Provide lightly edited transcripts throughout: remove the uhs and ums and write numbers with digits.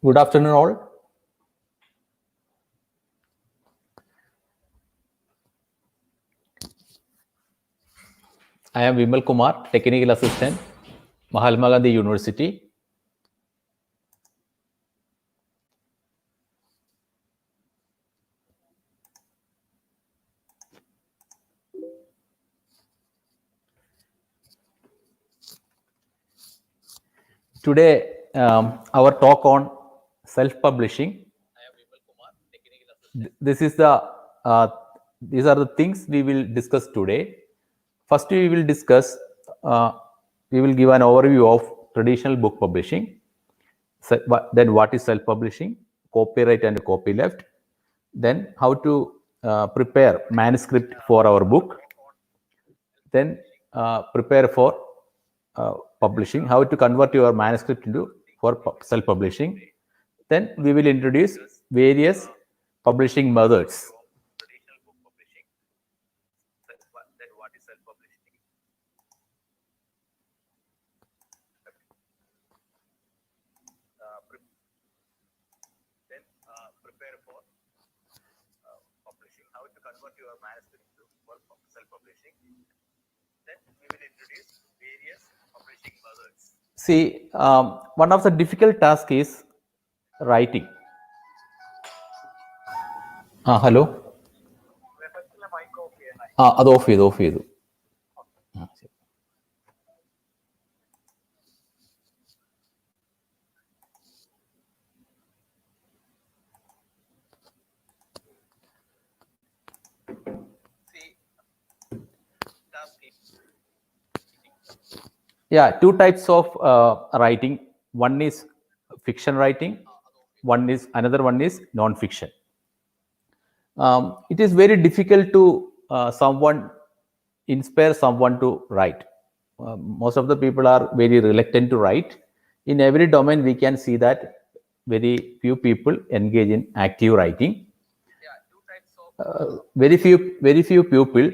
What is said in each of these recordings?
Good afternoon, all. I am Vimal Kumar, Technical Assistant, Mahatma Gandhi University. Today, our talk on self-publishing. These are the things we will discuss today. First, we will discuss. We will give an overview of traditional book publishing. Then, what is self-publishing, copyright and copyleft. Then, how to prepare manuscript for our book. Then, prepare for publishing, how to convert your manuscript into for self-publishing. Then we will introduce various publishing methods. Then what is self-publishing? Then prepare for publishing, how to convert your manuscript for self-publishing. Then we will introduce various publishing methods. See, one of the difficult tasks is writing. Hello. അത് of ചെയ്തു. Yeah, two types of writing. One is fiction writing. Another one is non-fiction. It is very difficult to inspire someone to write. Most of the people are very reluctant to write. In every domain, we can see that very few people engage in active writing. Very few people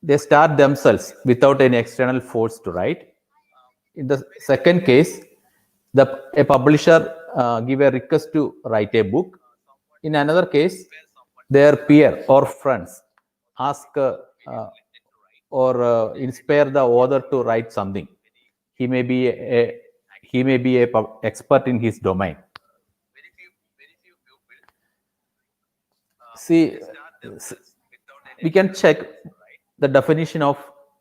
they start themselves without any external force to write. In the second case, a publisher give a request to write a book. In another case, their peer or friends ask or inspire the author to write something. He may be a expert in his domain. See, we can check the definition of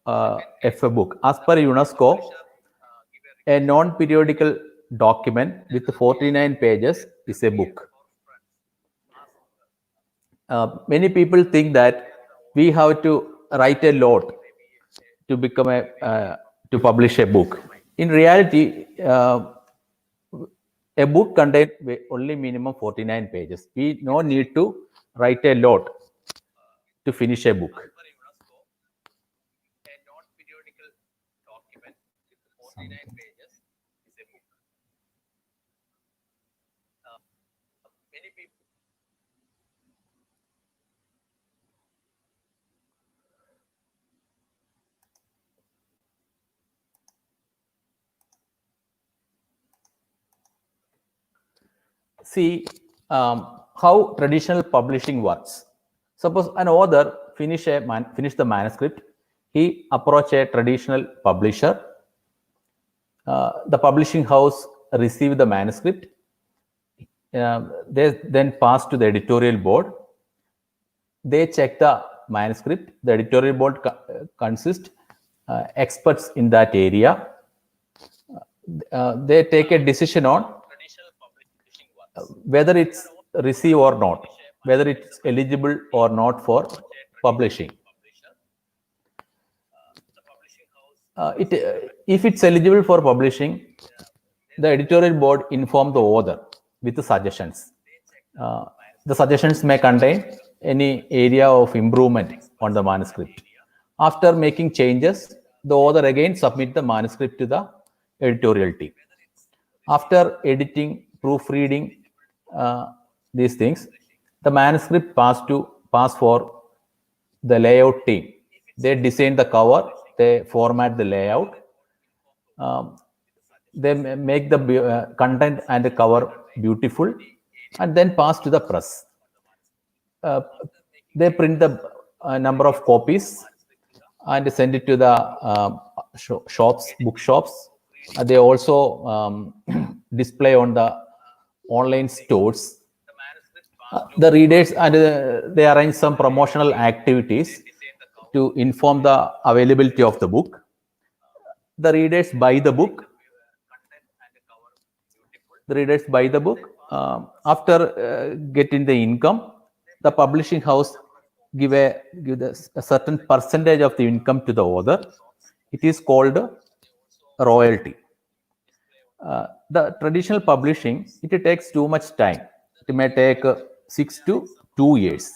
a book. As per UNESCO, a non-periodical document with 49 pages is a book. Many people think that we have to write a lot to become to publish a book. In reality, a book contains only minimum 49 pages. We no need to write a lot to finish a book. See how traditional publishing works. Suppose an author finish the manuscript, he approach a traditional publisher. The publishing house receive the manuscript. They then pass to the editorial board. They check the manuscript. The editorial board consists experts in that area. They take a decision on whether it's receive or not, whether it's eligible or not for publishing. If it's eligible for publishing, the editorial board inform the author with the suggestions. The suggestions may contain any area of improvement on the manuscript. After making changes, the author again submit the manuscript to the editorial team. After editing, proofreading, these things, the manuscript pass for the layout team. They design the cover, they format the layout, they make the content and the cover beautiful, and then pass to the press. They print the number of copies and send it to the shops, bookshops. They also display on the online stores. The readers, and they arrange some promotional activities to inform the availability of the book. The readers buy the book. After getting the income, the publishing house give a certain percentage of the income to the author. It is called royalty. The traditional publishing, it takes too much time. It may take 6 to 2 years.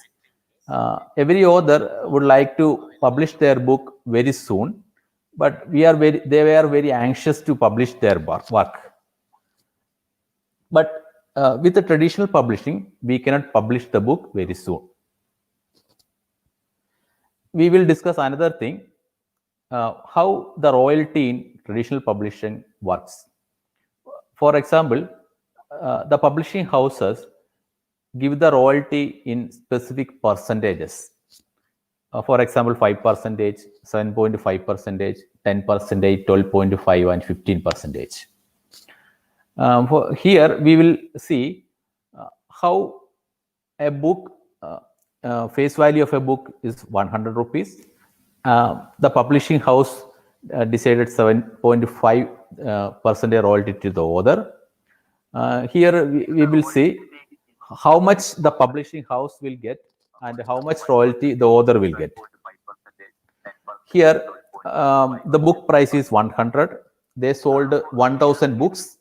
Every author would like to publish their book very soon, but they were very anxious to publish their work. But with the traditional publishing, we cannot publish the book very soon. We will discuss another thing, how the royalty in traditional publishing works. For example, the publishing houses give the royalty in specific percentages. For example, 5%, 7.5%, 10%, 12.5%, and 15%. Here we will see how a book, face value of a book is 100 rupees. The publishing house decided 7.5% royalty to the author. Here we will see how much the publishing house will get and how much royalty the author will get. Here the book price is 100. They sold 1000 books.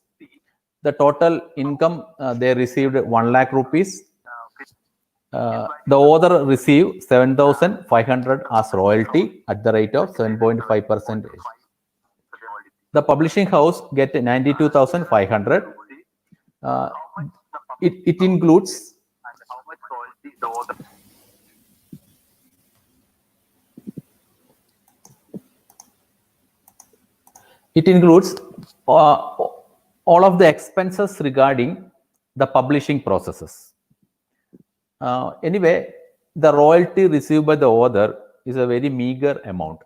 The total income they received 1 lakh rupees. The author received 7,500 as royalty at the rate of 7.5%. The publishing house get 92,500. It includes all of the expenses regarding the publishing processes. Anyway, the royalty received by the author is a very meager amount.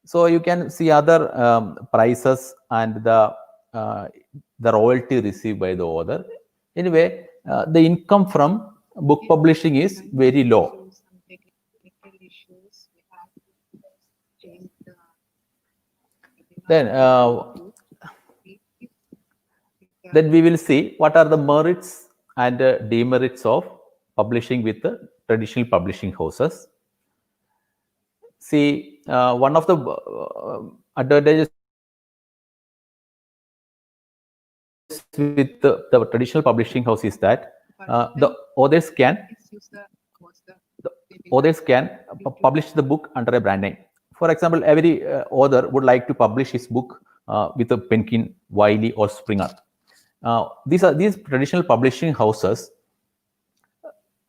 So you can see other prices and the royalty received by the author. Anyway, the income from book publishing is very low. Then we will see what are the merits and demerits of publishing with the traditional publishing houses. See, one of the advantages with the traditional publishing house is that the authors can publish the book under a brand name. For example, every author would like to publish his book with a Penguin, Wiley, or Springer. These traditional publishing houses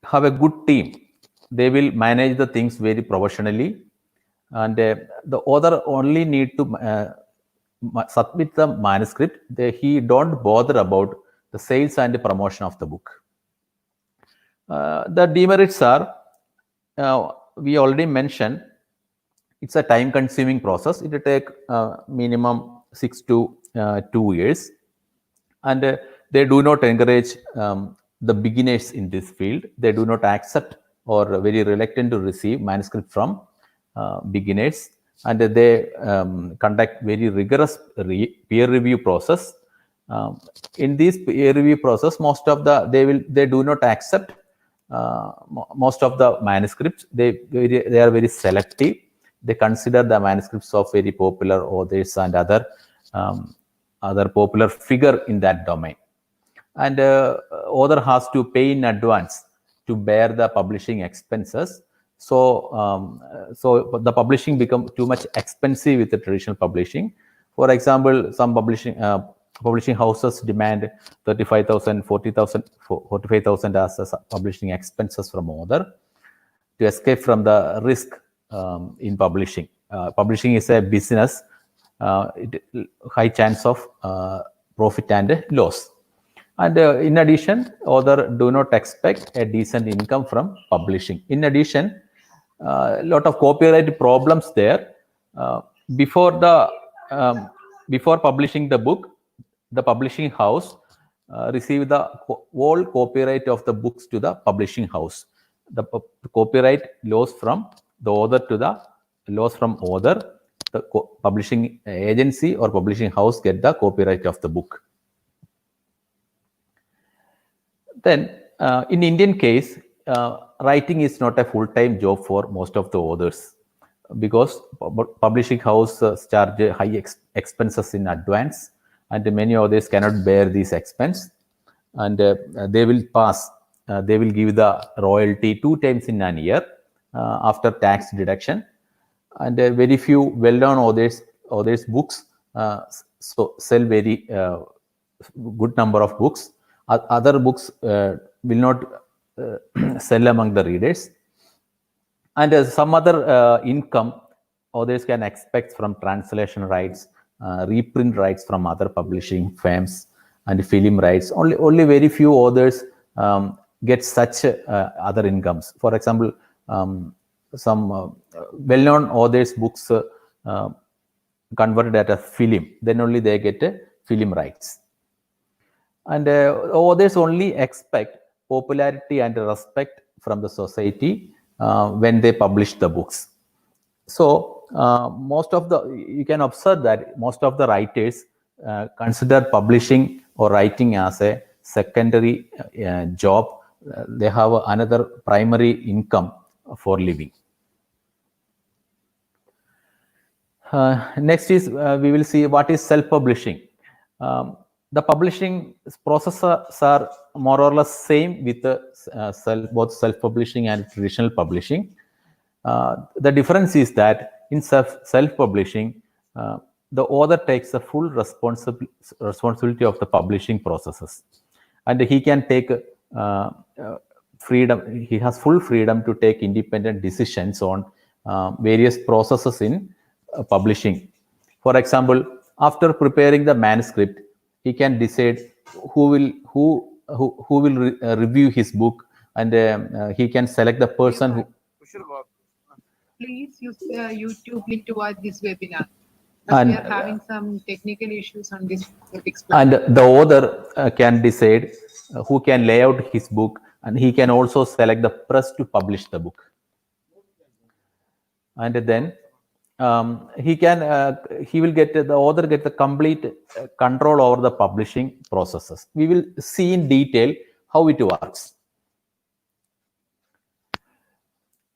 have a good team. They will manage the things very professionally, and the author only need to submit the manuscript. He don't bother about the sales and the promotion of the book. The demerits are, we already mentioned, it's a time consuming process. It will take minimum 6 to 2 years, and they do not encourage the beginners in this field. They do not accept or very reluctant to receive manuscript from beginners, and they conduct very rigorous peer review process. In this peer review process, most of the they do not accept most of the manuscripts. They are very selective. They consider the manuscripts of very popular authors and other popular figure in that domain, and author has to pay in advance to bear the publishing expenses. So the publishing becomes too much expensive with the traditional publishing. For example, some publishing houses demand 35,000, 40,000, 45,000 as publishing expenses from author to escape from the risk in publishing. Publishing is a business, high chance of profit and loss. And in addition, author do not expect a decent income from publishing. In addition, a lot of copyright problems there. Before publishing the book, the publishing house receive the whole copyright of the books to the publishing house. The copyright loss from the author to the loss from author. The publishing agency or publishing house get the copyright of the book. Then, in Indian case, writing is not a full-time job for most of the authors, because publishing house charge high expenses in advance, and many authors cannot bear these expense, and they will pass. They will give the royalty 2 times in a year after tax deduction, and very few well-known authors books so sell very good number of books. Other books will not sell among the readers, and some other income authors can expect from translation rights, reprint rights from other publishing firms, and film rights. Only very few authors get such other incomes. For example, some well-known authors books converted at a film, then only they get film rights. And authors only expect popularity and respect from the society when they publish the books. So you can observe that most of the writers consider publishing or writing as a secondary job. They have another primary income for living. Next is we will see what is self-publishing. The publishing processes are more or less same with both self-publishing and traditional publishing. The difference is that in self-publishing, the author takes the full responsibility of the publishing processes, and he can take freedom. He has full freedom to take independent decisions on various processes in publishing. For example, after preparing the manuscript, he can decide who will review his book, and he can select the person who. Please use the YouTube link to watch this webinar. And we are having some technical issues on this. And the author can decide who can lay out his book, and he can also select the press to publish the book. And then he will get the author get the complete control over the publishing processes. We will see in detail how it works.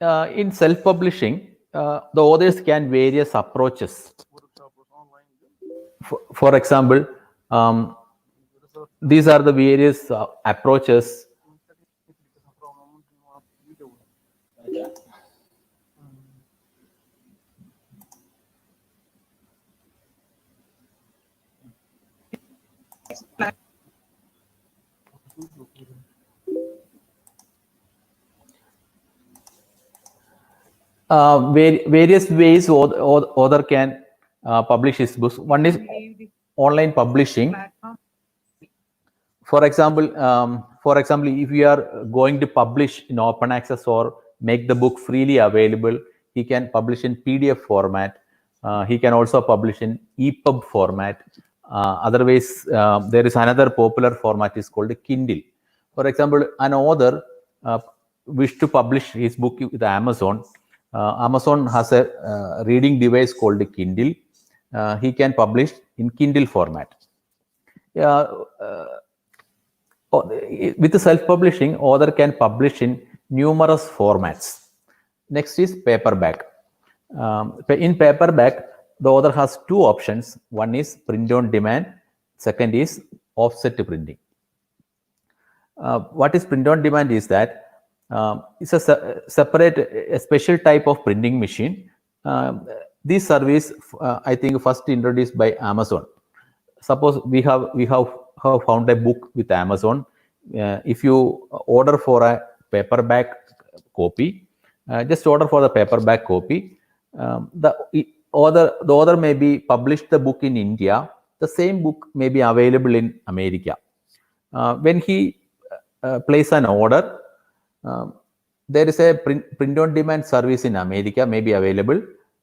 In self-publishing, the authors can various approaches. For example, these are the various approaches. Various ways author can publish his books. One is online publishing. Platform. For example, if you are going to publish in open access or make the book freely available, he can publish in PDF format. He can also publish in EPUB format. Otherwise, there is another popular format is called Kindle. For example, an author wish to publish his book with Amazon. Amazon has a reading device called Kindle. He can publish in Kindle format. With the self-publishing, author can publish in numerous formats. Next is paperback. In paperback, the author has two options. One is print on demand. Second is offset printing. What is print on demand is that it's a special type of printing machine. This service, I think, first introduced by Amazon. Suppose we have found a book with Amazon. If you order for a paperback copy, just order for the paperback copy. The author may be published the book in India. The same book may be available in America. When he place an order, there is a print on demand service in America may be available.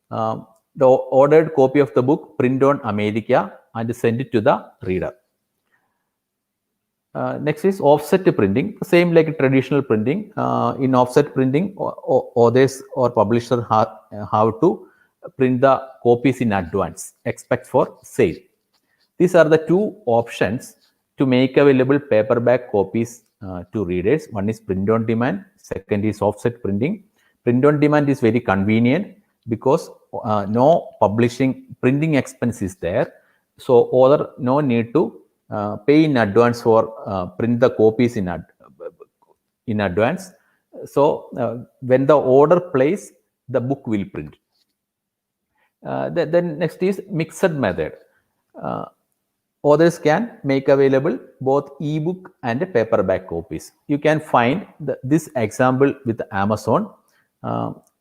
The ordered copy of the book print on America and send it to the reader. Next is offset printing, same like traditional printing. In offset printing, authors or publisher have to print the copies in advance, expect for sale. These are the two options to make available paperback copies to readers. One is print on demand, second is offset printing. Print on demand is very convenient because no printing expense is there. So author no need to pay in advance for print the copies in advance. So when the order placed, the book will print. Then next is mixed method. Authors can make available both ebook and paperback copies. You can find this example with Amazon.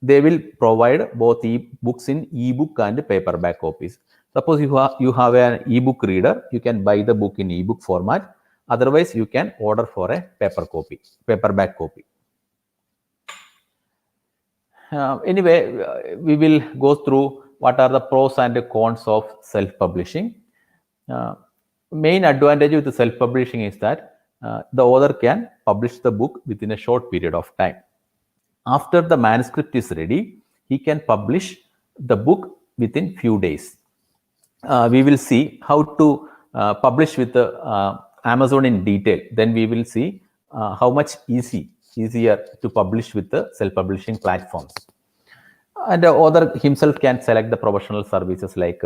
They will provide both books in ebook and paperback copies. Suppose you have an ebook reader, you can buy the book in ebook format. Otherwise, you can order for a paperback copy. Anyway, we will go through what are the pros and cons of self-publishing. Main advantage with the self-publishing is that the author can publish the book within a short period of time. After the manuscript is ready, he can publish the book within few days. We will see how to publish with Amazon in detail. Then we will see how much easier to publish with the self-publishing platforms. And the author himself can select the professional services like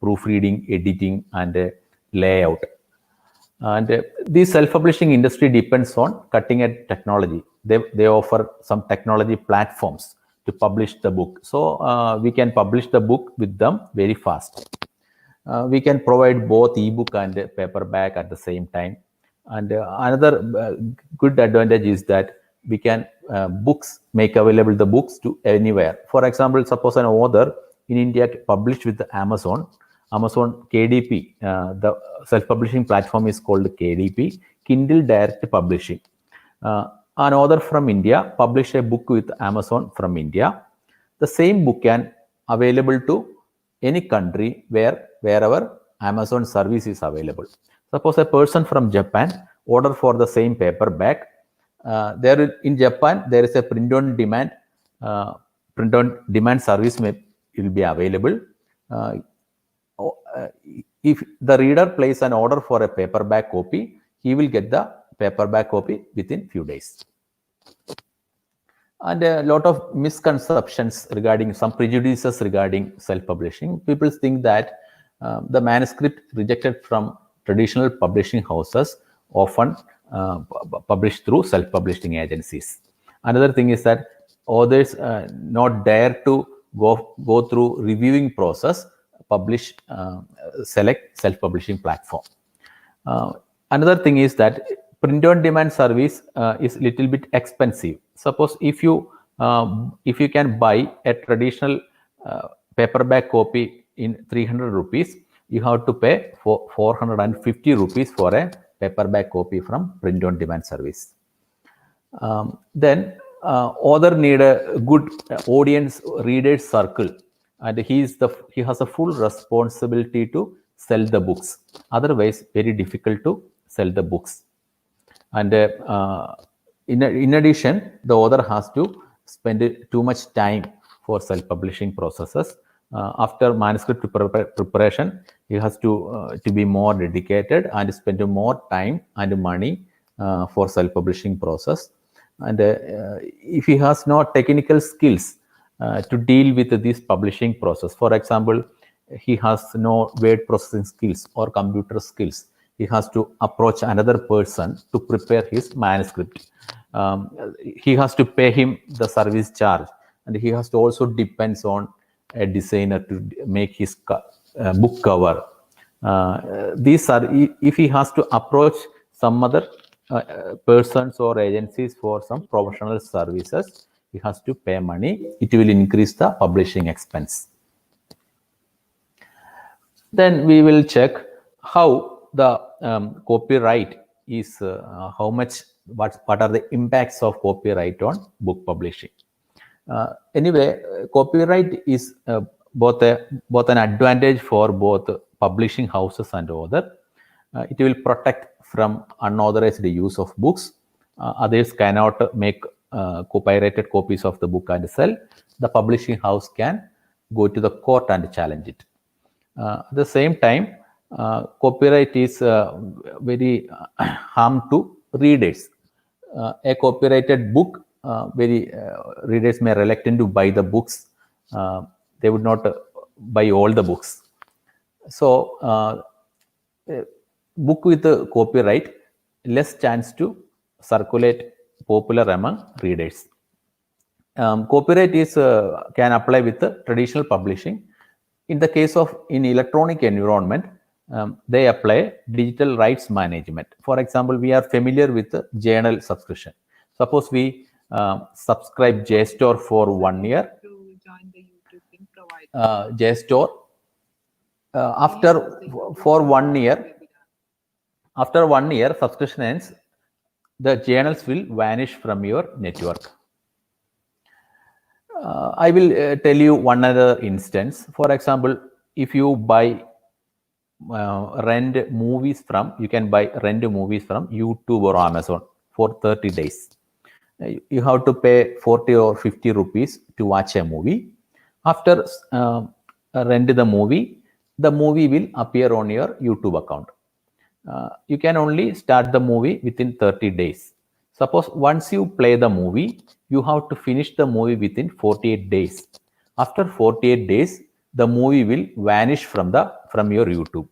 proofreading, editing, and layout. And the self-publishing industry depends on cutting-edge technology. They offer some technology platforms to publish the book. So we can publish the book with them very fast. We can provide both ebook and paperback at the same time. And another good advantage is that we can make available the books to anywhere. For example, suppose an author in India published with Amazon KDP, the self-publishing platform is called KDP, Kindle Direct Publishing. An author from India publish a book with Amazon from India. The same book can available to any country wherever Amazon service is available. Suppose a person from Japan order for the same paperback. There in Japan there is a print on demand service will be available. If the reader places an order for a paperback copy, he will get the paperback copy within few days. And a lot of misconceptions regarding some prejudices regarding self-publishing. People think that the manuscript rejected from traditional publishing houses often published through self-publishing agencies. Another thing is that authors not dare to go through reviewing process, select self-publishing platform. Another thing is that print on demand service is little bit expensive. Suppose if you can buy a traditional paperback copy in 300 rupees, you have to pay for 450 rupees for a paperback copy from print on demand service. Then author need a good audience readers circle, and he has a full responsibility to sell the books. Otherwise, very difficult to sell the books. And in addition, the author has to spend too much time for self-publishing processes. After manuscript preparation, he has to be more dedicated and spend more time and money for self-publishing process. And if he has no technical skills to deal with this publishing process, for example, he has no word processing skills or computer skills, he has to approach another person to prepare his manuscript. He has to pay him the service charge, and he has to also depends on a designer to make his book cover. These are, if he has to approach some other persons or agencies for some professional services, he has to pay money. It will increase the publishing expense. Then we will check how the copyright is, how much, what are the impacts of copyright on book publishing. Anyway, copyright is both an advantage for both publishing houses and author. It will protect from unauthorized use of books. Others cannot make copyrighted copies of the book and sell. The publishing house can go to the court and challenge it. At the same time, copyright is very harm to readers. A copyrighted book, readers may reluctant to buy the books. They would not buy all the books. So, book with the copyright, less chance to circulate popular among readers. Copyright is can apply with the traditional publishing. In the case of in electronic environment, they apply digital rights management. For example, we are familiar with the journal subscription. Suppose we subscribe JSTOR for 1 year. To join the YouTube link provided. JSTOR. For 1 year, after 1 year subscription ends, the journals will vanish from your network. I will tell you one other instance. For example, if you buy rent movies from, you can buy rent movies from YouTube or Amazon for 30 days. You have to pay 40 or 50 rupees to watch a movie. After rent the movie will appear on your YouTube account. You can only start the movie within 30 days. Suppose once you play the movie, you have to finish the movie within 48 days. After 48 days, the movie will vanish from your YouTube.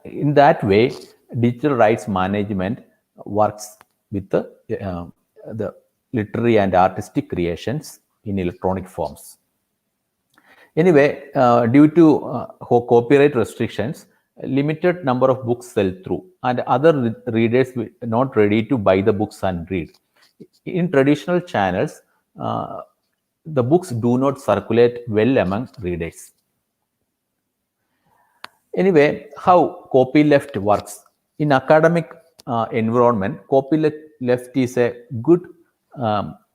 In that way, digital rights management works with the literary and artistic creations in electronic forms. Anyway, due to copyright restrictions, limited number of books sell through, and other readers not ready to buy the books and read. In traditional channels, the books do not circulate well among readers. Anyway, how copyleft works. In academic environment, copyleft is a good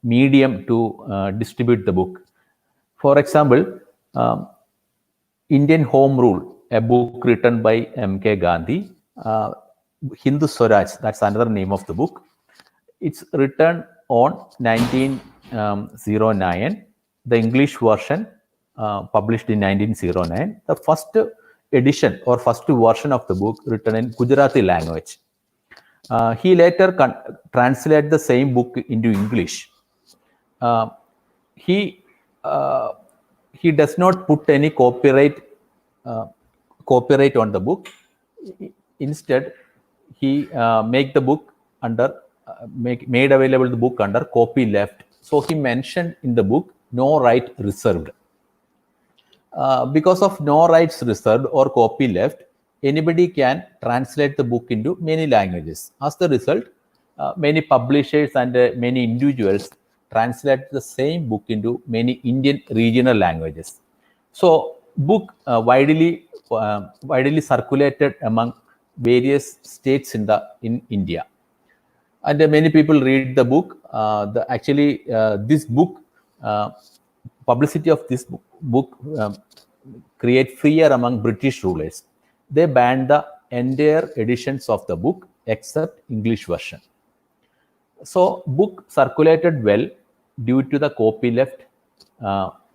medium to distribute the book. For example, Indian Home Rule, a book written by M.K. Gandhi, Hindu Swaraj, that's another name of the book. It's written on 1909. The English version published in 1909. The first edition or first version of the book written in Gujarati language. He later translated the same book into English. He does not put any copyright on the book. Instead, he made the book under made available the book under copyleft. So he mentioned in the book no right reserved. Because of no rights reserved or copyleft, anybody can translate the book into many languages. As the result, many publishers and many individuals translate the same book into many Indian regional languages. So, book widely circulated among various states in India, and many people read the book. This book, publicity of this book create fear among British rulers. They banned the entire editions of the book except English version. So book circulated well due to the copyleft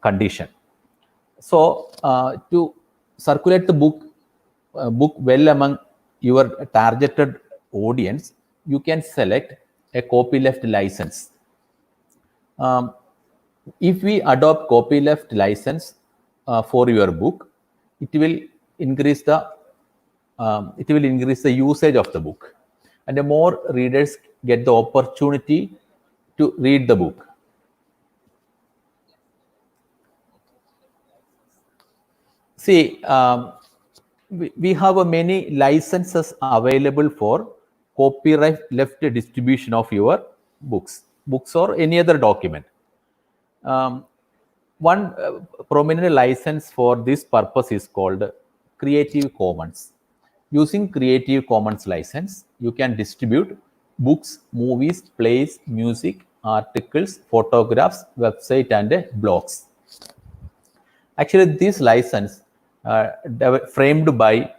condition. So to circulate the book well among your targeted audience, you can select a copyleft license. If we adopt copyleft license for your book, it will increase the usage of the book, and the more readers get the opportunity to read the book. See, we have many licenses available for copyright left distribution of your books or any other document. One prominent license for this purpose is called Creative Commons. Using Creative Commons license, you can distribute books, movies, plays, music, articles, photographs, website, and blogs. Actually, this license framed by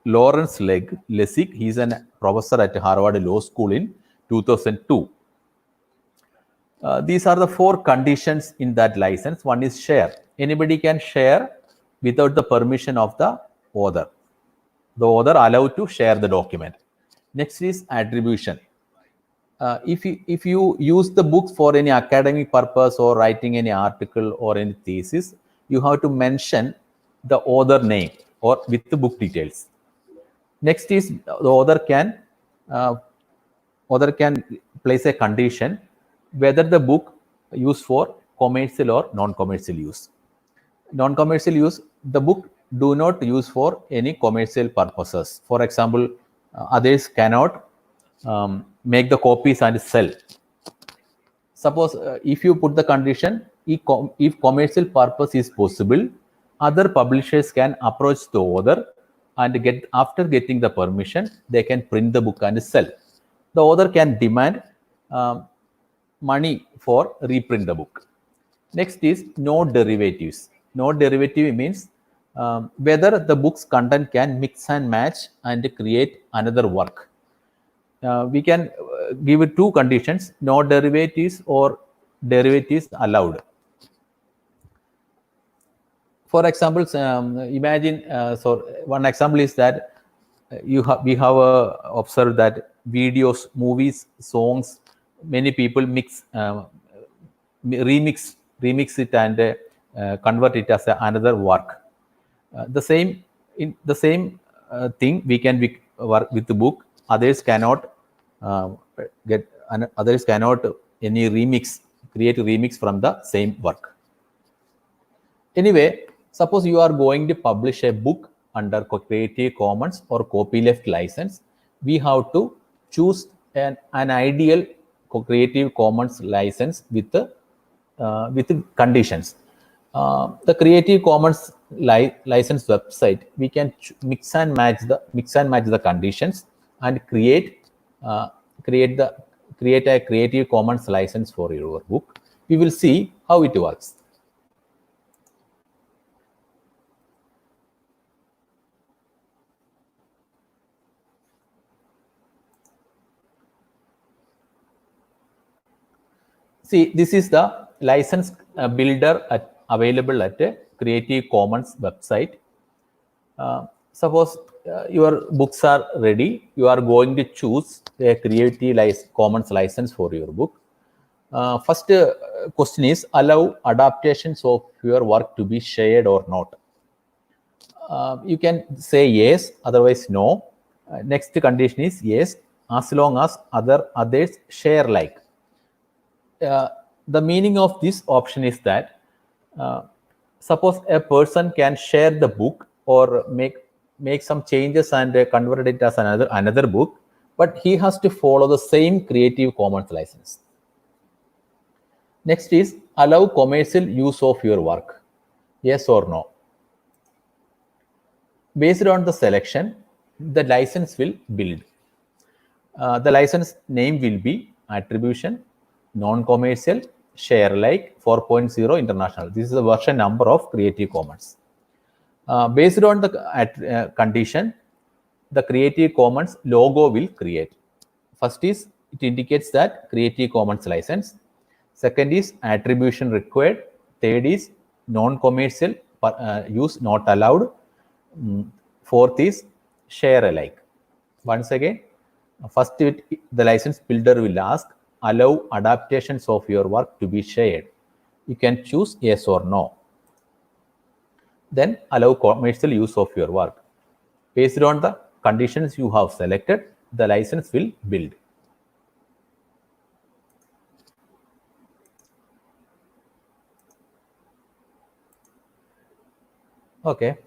Lawrence Lessig. He is a professor at Harvard Law School in 2002. These are the 4 conditions in that license. One is share. Anybody can share without the permission of the author. The author allowed to share the document. Next is attribution. If you use the book for any academic purpose or writing any article or any thesis, you have to mention the author name or with the book details. Next is the author can place a condition whether the book used for commercial or non-commercial use. Non-commercial use, the book do not use for any commercial purposes. For example, others cannot make the copies and sell. Suppose if you put the condition, if commercial purpose is possible, other publishers can approach the author and after getting the permission, they can print the book and sell. The author can demand money for reprint the book. Next is no derivatives. No derivative means whether the book's content can mix and match and create another work. We can give it 2 conditions: no derivatives or derivatives allowed. For example, imagine. So one example is that we have observed that videos, movies, songs, many people remix it and convert it as another work. The same thing we can work with the book. Others cannot create a remix from the same work. Anyway, suppose you are going to publish a book under Creative Commons or copyleft license. We have to choose an ideal Creative Commons license with the conditions. The Creative Commons license website, we can mix and match the conditions and create a Creative Commons license for your book. We will see how it works. See, this is the license builder available at a Creative Commons website. Suppose your books are ready. You are going to choose a Creative Commons license for your book. First question is, allow adaptations of your work to be shared or not. You can say yes, otherwise no. Next condition is yes, as long as others share like. The meaning of this option is that suppose a person can share the book or make make some changes and convert it as another book, but he has to follow the same Creative Commons license. Next is allow commercial use of your work. Yes or no? Based on the selection, the license will build. The license name will be attribution, non-commercial, share alike, 4.0 international. This is the version number of Creative Commons. Based on the condition, the Creative Commons logo will create. First is it indicates that Creative Commons license. Second is attribution required. Third is non-commercial use not allowed. Fourth is share alike. Once again, first the license builder will ask allow adaptations of your work to be shared. You can choose yes or no. Then allow commercial use of your work. Based on the conditions you have selected, the license will build. Okay.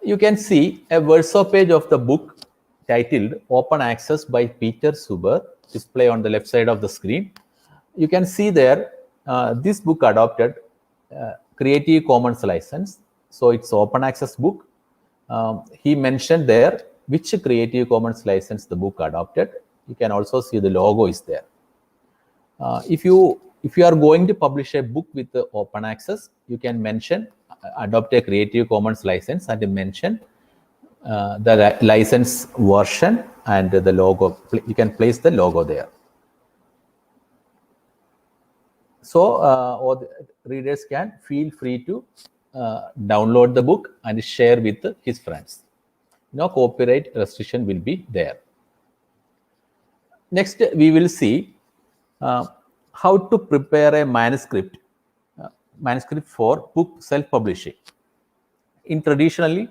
You can see a verso page of the book titled Open Access by Peter Suber display on the left side of the screen. You can see there this book adopted Creative Commons license. So it's open access book. He mentioned there which Creative Commons license the book adopted. You can also see the logo is there. If you are going to publish a book with the open access, you can mention adopt a Creative Commons license and mention the license version and the logo. You can place the logo there. So all the readers can feel free to download the book and share with his friends. No copyright restriction will be there. Next, we will see how to prepare a manuscript for book self-publishing. In traditionally,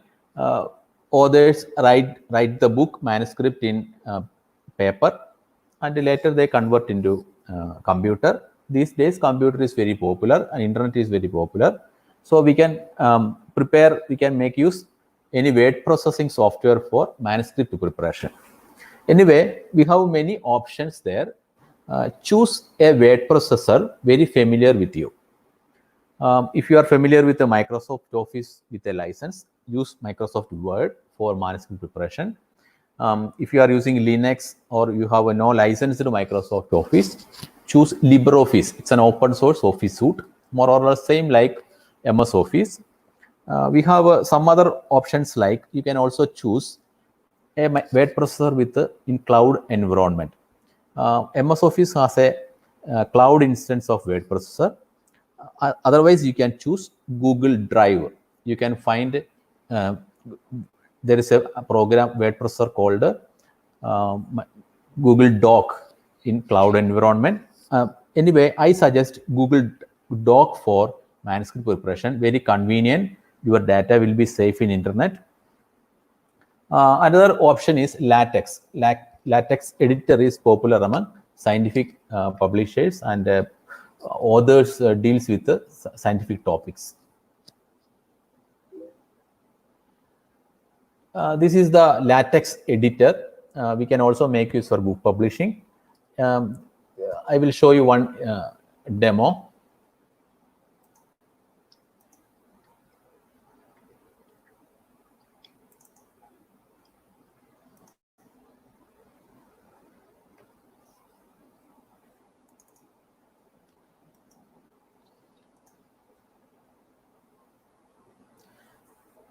authors write the book manuscript in paper, and later they convert into computer. These days, computer is very popular and internet is very popular. So we can we can make use any word processing software for manuscript preparation. Anyway, we have many options there. Choose a word processor very familiar with you. If you are familiar with the Microsoft Office with a license, use Microsoft Word for manuscript preparation. If you are using Linux or you have no license to Microsoft Office, choose LibreOffice. It's an open source office suite, more or less same like MS Office. We have some other options like you can also choose a word processor with in cloud environment. MS Office has a cloud instance of word processor. Otherwise, you can choose Google Drive. You can find there is a program word processor called Google Doc in cloud environment. Anyway, I suggest Google Doc for manuscript preparation. Very convenient. Your data will be safe in internet. Another option is LaTeX. LaTeX editor is popular among scientific publishers and authors deals with scientific topics. This is the LaTeX editor. We can also make use for book publishing. I will show you one demo.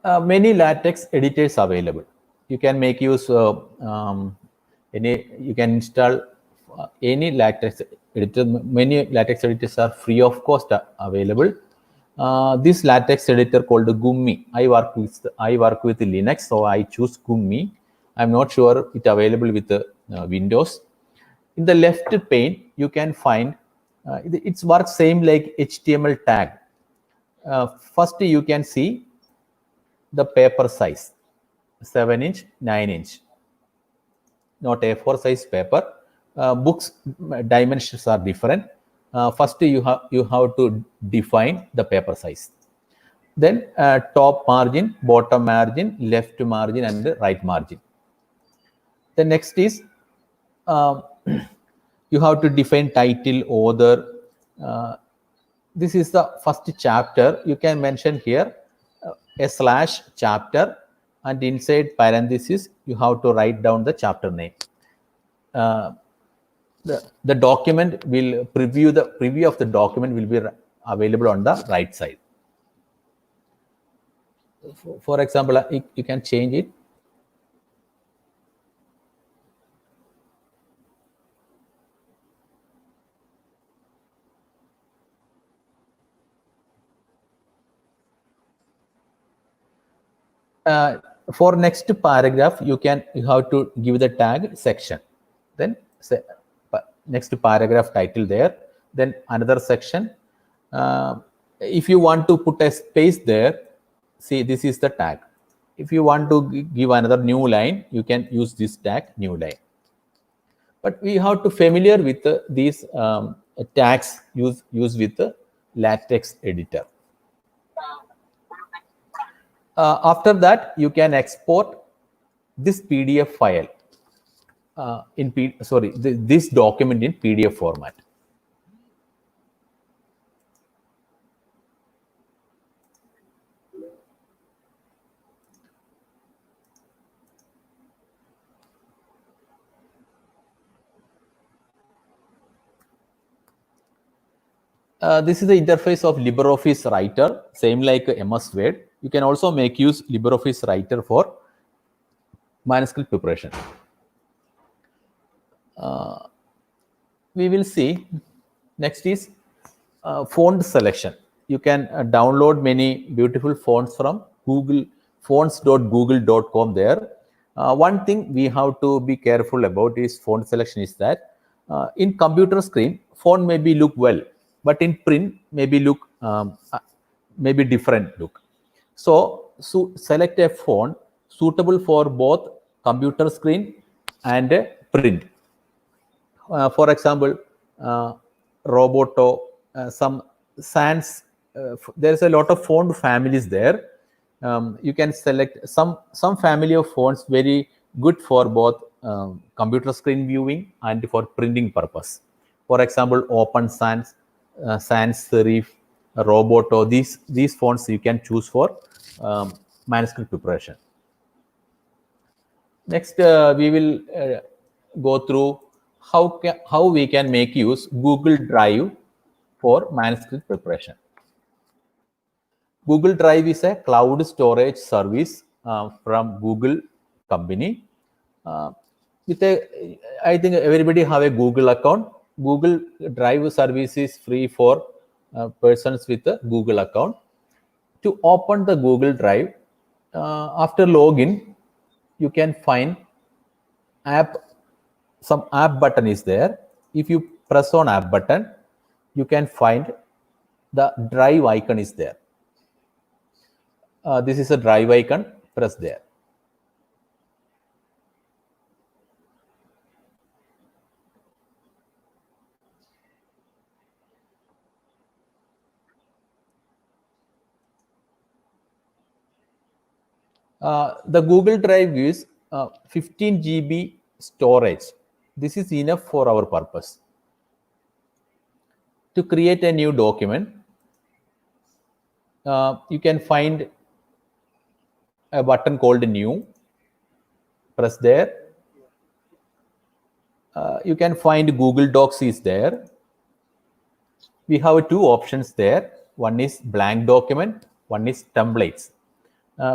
Many LaTeX editors available. You can make use you can install any LaTeX editor. Many LaTeX editors are free of cost available. This LaTeX editor called Gummi. I work with Linux, so I choose Gummi. I'm not sure it's available with Windows. In the left pane, you can find it works same like HTML tag. First, you can see the paper size, 7-inch, 9-inch, not A4 size paper. Books dimensions are different. first you have to define the paper size. Then top margin, bottom margin, left margin, and right margin. The next is you have to define title, author. This is the first chapter. You can mention here a slash chapter, and inside parenthesis you have to write down the chapter name. The document will preview of the document will be available on the right side. For example, you can change it. For next paragraph, you have to give the tag section. Then say, next paragraph title there. Then another section. If you want to put a space there, see, this is the tag. If you want to give another new line, you can use this tag new line. But we have to familiar with these tags used with the LaTeX editor. After that, you can export this PDF file this document in PDF format. This is the interface of LibreOffice Writer, same like MS Word. You can also make use LibreOffice Writer for manuscript preparation. We will see. Next is font selection. You can download many beautiful fonts from Google, fonts.google.com there. One thing we have to be careful about is font selection is that in computer screen, font maybe look well, but in print maybe look maybe different look. So select a font suitable for both computer screen and print. For example, Roboto, some Sans. There's a lot of font families there. You can select some family of fonts very good for both computer screen viewing and for printing purpose. For example, Open Sans, Sans Serif, Roboto. These fonts you can choose for manuscript preparation. Next, we will go through how we can make use Google Drive for manuscript preparation. Google Drive is a cloud storage service from Google company. I think everybody have a Google account. Google Drive service is free for persons with a Google account. To open the Google Drive, after login, you can find some app button is there. If you press on app button, you can find the drive icon is there. This is a drive icon. Press there. The Google Drive gives 15 GB storage. This is enough for our purpose. To create a new document, you can find a button called New. Press there. You can find Google Docs is there. We have two options there. One is blank document, one is templates.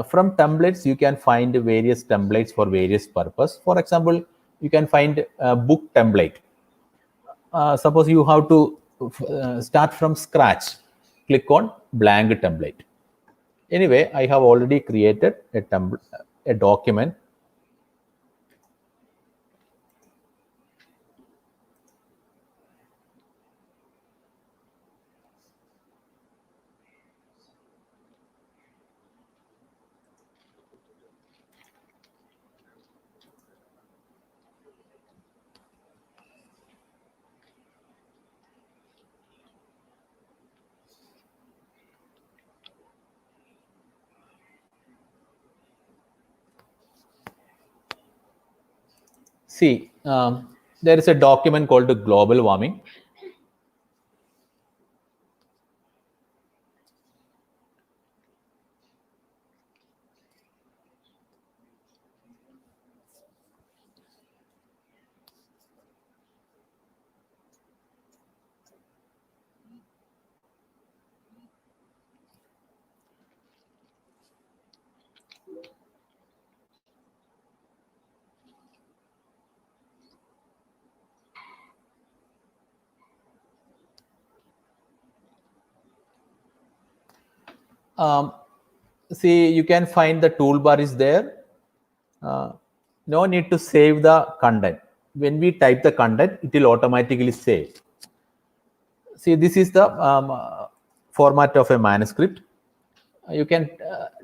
From templates, you can find various templates for various purpose. For example, you can find a book template. Suppose you have to start from scratch. Click on blank template. Anyway, I have already created a document. See, there is a document called global warming. See, you can find the toolbar is there. No need to save the content. When we type the content, it will automatically save. See, this is the format of a manuscript. You can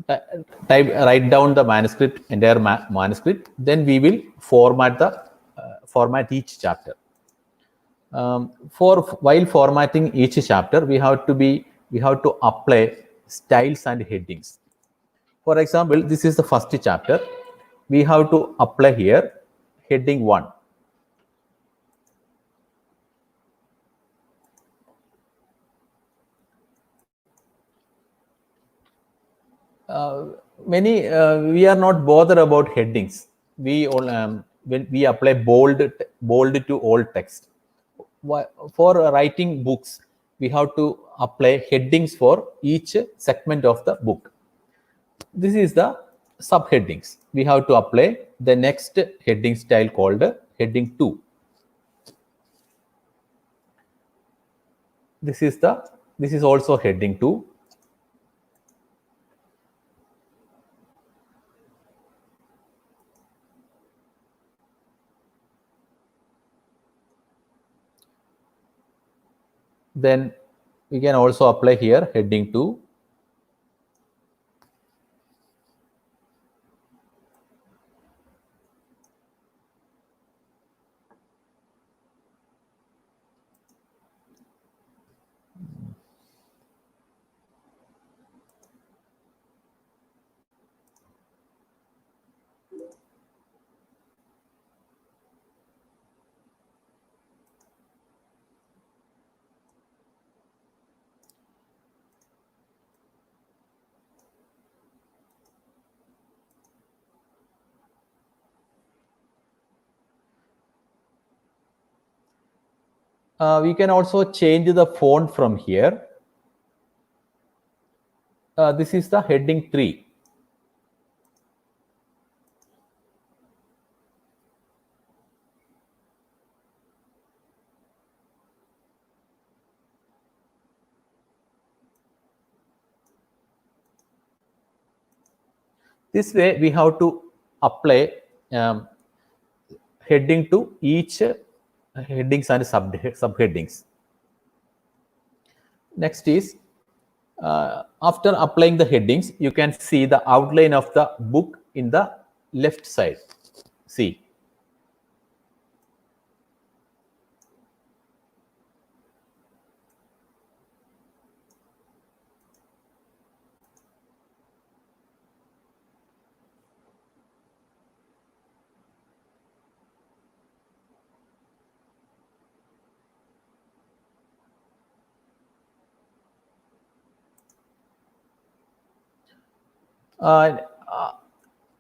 write down the manuscript, entire manuscript. Then we will format each chapter. While formatting each chapter, we have to apply styles and headings. For example, this is the first chapter. We have to apply here heading 1. We are not bothered about headings. We all when we apply bold to all text. For writing books, we have to apply headings for each segment of the book. This is the subheadings. We have to apply the next heading style called heading 2. This is also heading 2. Then we can also apply here heading 2. We can also change the font from here. This is the heading 3. This way, we have to apply heading to each headings and subheadings. Next is, after applying the headings, you can see the outline of the book in the left side. See.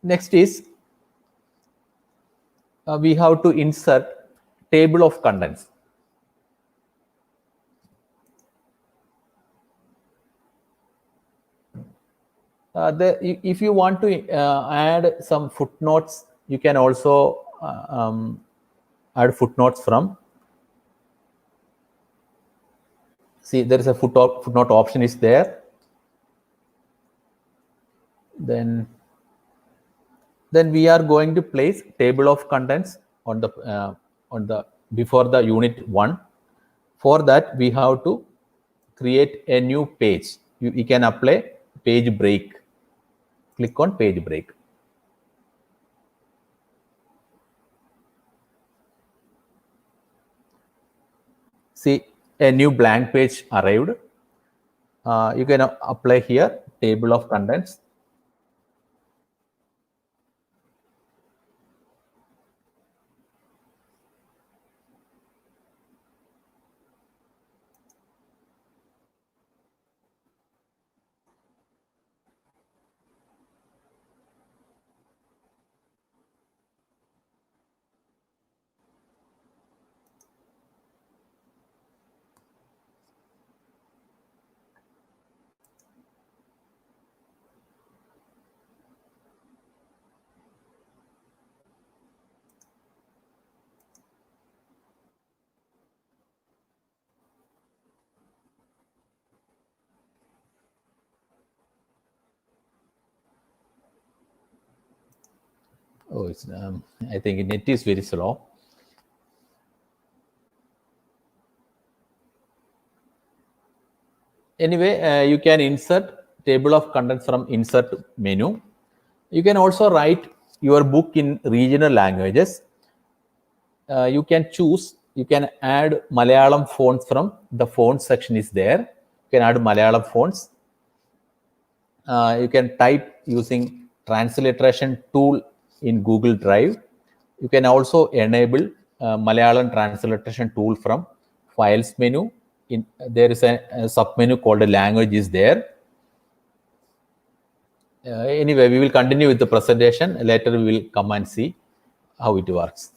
Next is we have to insert table of contents. If you want to add some footnotes, you can also add footnotes from. See, there is a footnote option is there. Then we are going to place table of contents on the before the unit 1. For that, we have to create a new page. You can apply page break. Click on page break. See, a new blank page arrived. You can apply here table of contents. Oh, it's, I think net is very slow. Anyway, you can insert table of contents from insert menu. You can also write your book in regional languages. You can choose, you can add Malayalam fonts from the font section is there. You can add Malayalam fonts. You can type using transliteration tool in Google Drive. You can also enable Malayalam transliteration tool from files menu. There is a sub menu called language is there. Anyway, we will continue with the presentation. Later we will come and see how it works.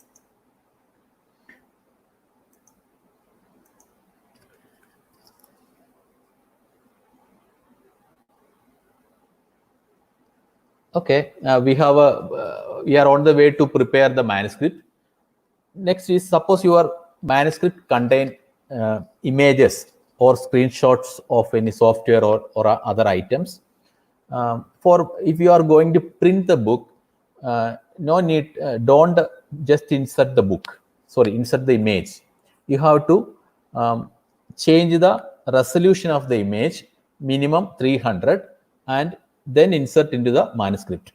Okay, we are on the way to prepare the manuscript. Next is, suppose your manuscript contain images or screenshots of any software or other items. For if you are going to print the book, no need, don't just insert the book. Sorry, insert the image. You have to change the resolution of the image minimum 300 and then insert into the manuscript.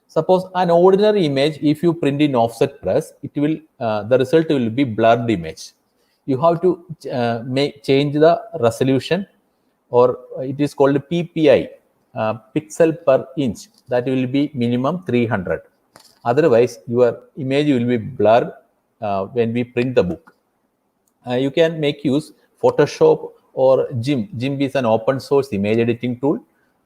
Suppose an ordinary image, if you print in offset press, it will the result will be blurred image. You have to change the resolution, or it is called PPI, pixel per inch. That will be minimum 300. Otherwise, your image will be blurred when we print the book. You can make use Photoshop or GIMP. GIMP is an open source image editing tool.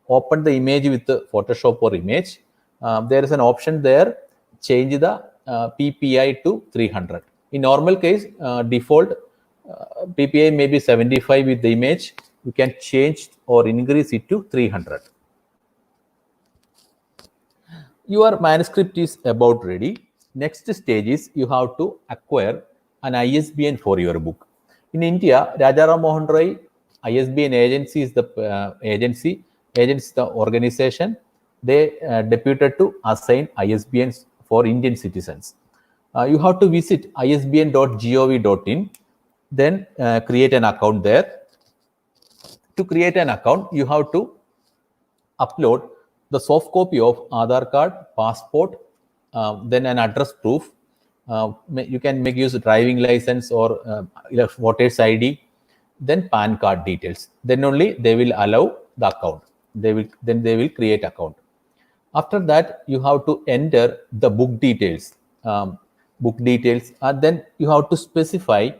Open the image with the Photoshop or image. There is an option there, change the PPI to 300. In normal case, default PPI may be 75 with the image. You can change or increase it to 300. Your manuscript is about ready. Next stage is you have to acquire an ISBN for your book. In India, Rajaram Mohan Roy ISBN agency is the agency is the organization. They deputed to assign ISBNs for Indian citizens. You have to visit isbn.gov.in, then create an account there. To create an account, you have to upload the soft copy of Aadhaar card, passport, then an address proof. You can make use of driving license or voter's ID, then PAN card details. Then only they will allow the account. They will create account. After that, you have to enter the book details. And then you have to specify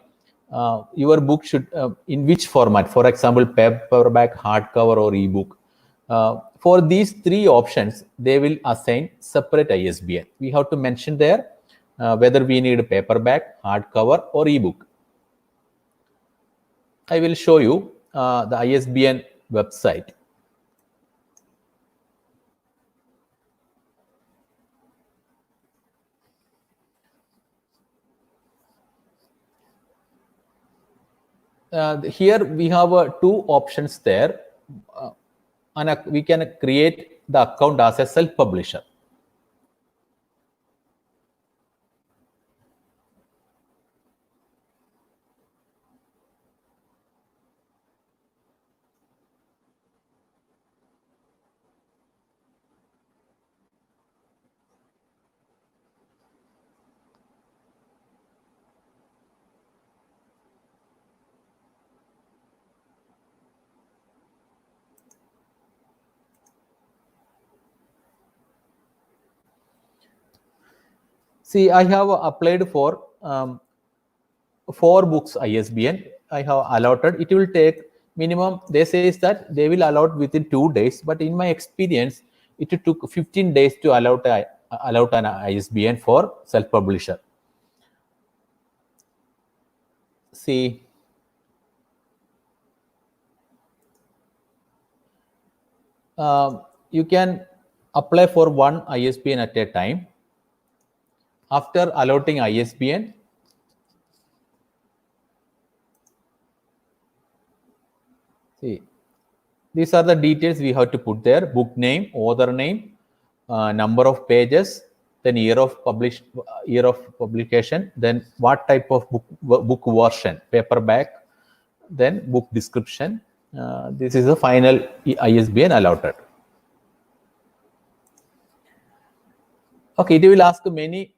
your book should in which format. For example, paperback, hardcover, or ebook. For these three options, they will assign separate ISBN. We have to mention there whether we need paperback, hardcover, or ebook. I will show you the ISBN website. Here we have two options there. And we can create the account as a self-publisher. See, I have applied for 4 books ISBN. I have allotted. It will take minimum, they say is that they will allot within 2 days. But in my experience, it took 15 days to allot an ISBN for self-publisher. See, you can apply for one ISBN at a time. After allotting ISBN, see, these are the details we have to put there: book name, author name, number of pages, then year of publication, then what type of book version, paperback, then book description. This is the final ISBN allotted. Okay, it will ask many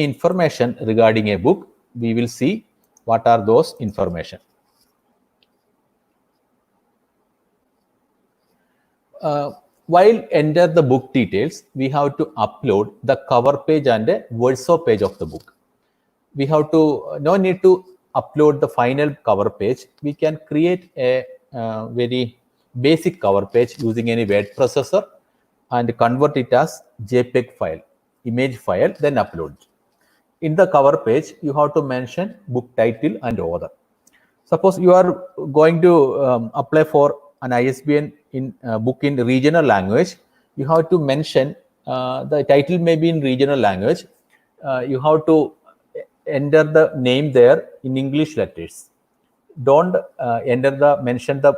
information regarding a book. We will see what are those information. While enter the book details, we have to upload the cover page and a verso page of the book. We have to, no need to upload the final cover page. We can create a very basic cover page using any word processor and convert it as JPEG file, image file, then upload. In the cover page, you have to mention book title and author. Suppose you are going to apply for an ISBN in book in regional language, you have to mention the title may be in regional language. You have to enter the name there in English letters. Don't mention the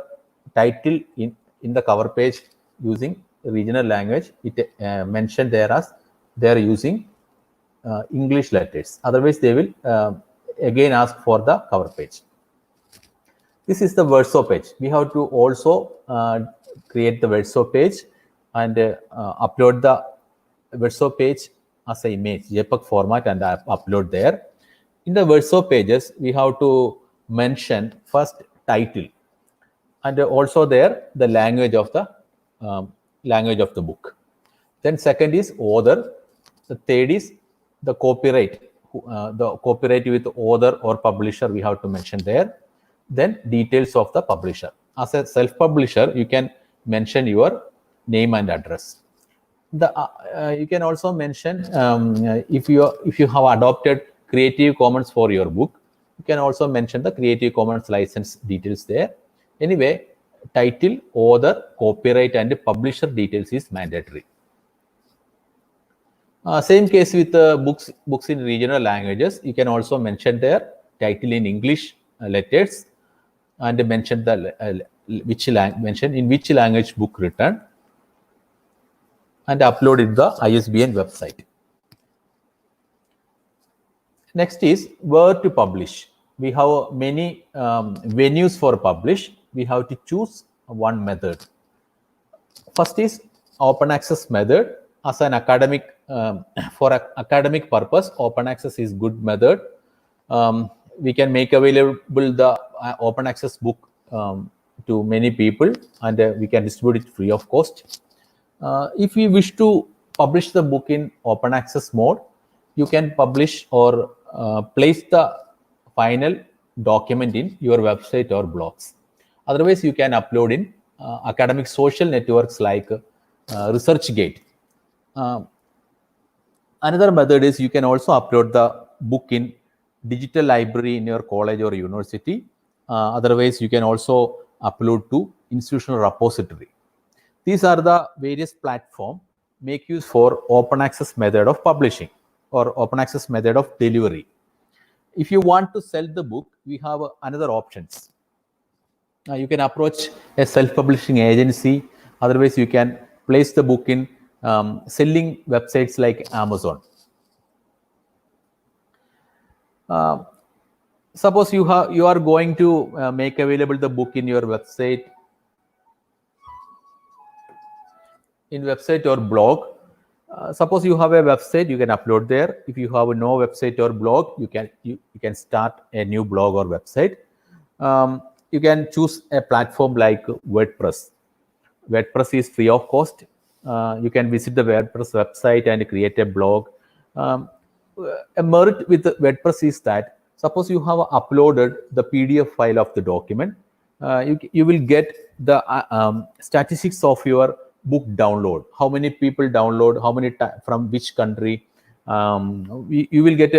title in the cover page using regional language. It mentioned there as they are using English letters. Otherwise, they will again ask for the cover page. This is the verso page. We have to also create the verso page and upload the verso page as an image, JPEG format, and upload there. In the verso pages, we have to mention first title and also there the language of the book. Then second is author. The third is the copyright. The copyright with author or publisher we have to mention there. Then details of the publisher. As a self-publisher, you can mention your name and address. You can also mention if you have adopted Creative Commons for your book, you can also mention the Creative Commons license details there. Anyway, title, author, copyright, and publisher details is mandatory. Same case with books in regional languages. You can also mention their title in English letters and mention the mention in which language book written and upload it the ISBN website. Next is where to publish. We have many venues for publish. We have to choose one method. First is open access method. As an academic, for academic purpose, open access is good method. We can make available the open access book to many people, and we can distribute it free of cost. If you wish to publish the book in open access mode, you can publish or place the final document in your website or blogs. Otherwise, you can upload in academic social networks like ResearchGate. Another method is you can also upload the book in digital library in your college or university. Otherwise, you can also upload to institutional repository. These are the various platforms make use for open access method of publishing or open access method of delivery. If you want to sell the book, we have another options. You can approach a self-publishing agency. Otherwise, you can place the book in selling websites like Amazon. Suppose you are going to make available the book in your website, or blog. Suppose you have a website, you can upload there. If you have no website or blog, you can start a new blog or website. You can choose a platform like WordPress. WordPress is free of cost. You can visit the WordPress website and create a blog. A merit with the WordPress is that suppose you have uploaded the PDF file of the document, you will get the statistics of your book download. How many people download, how many from which country. You will get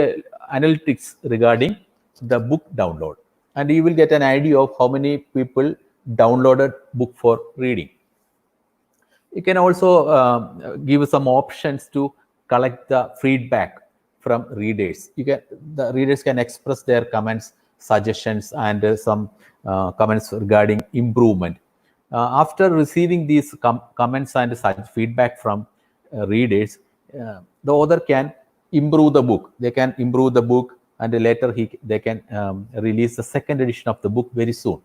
analytics regarding the book download, and you will get an idea of how many people downloaded book for reading. You can also give some options to collect the feedback from readers. The readers can express their comments, suggestions, and some comments regarding improvement. After receiving these comments and such feedback from readers, the author can improve the book. They can improve the book, and later they can release the second edition of the book very soon.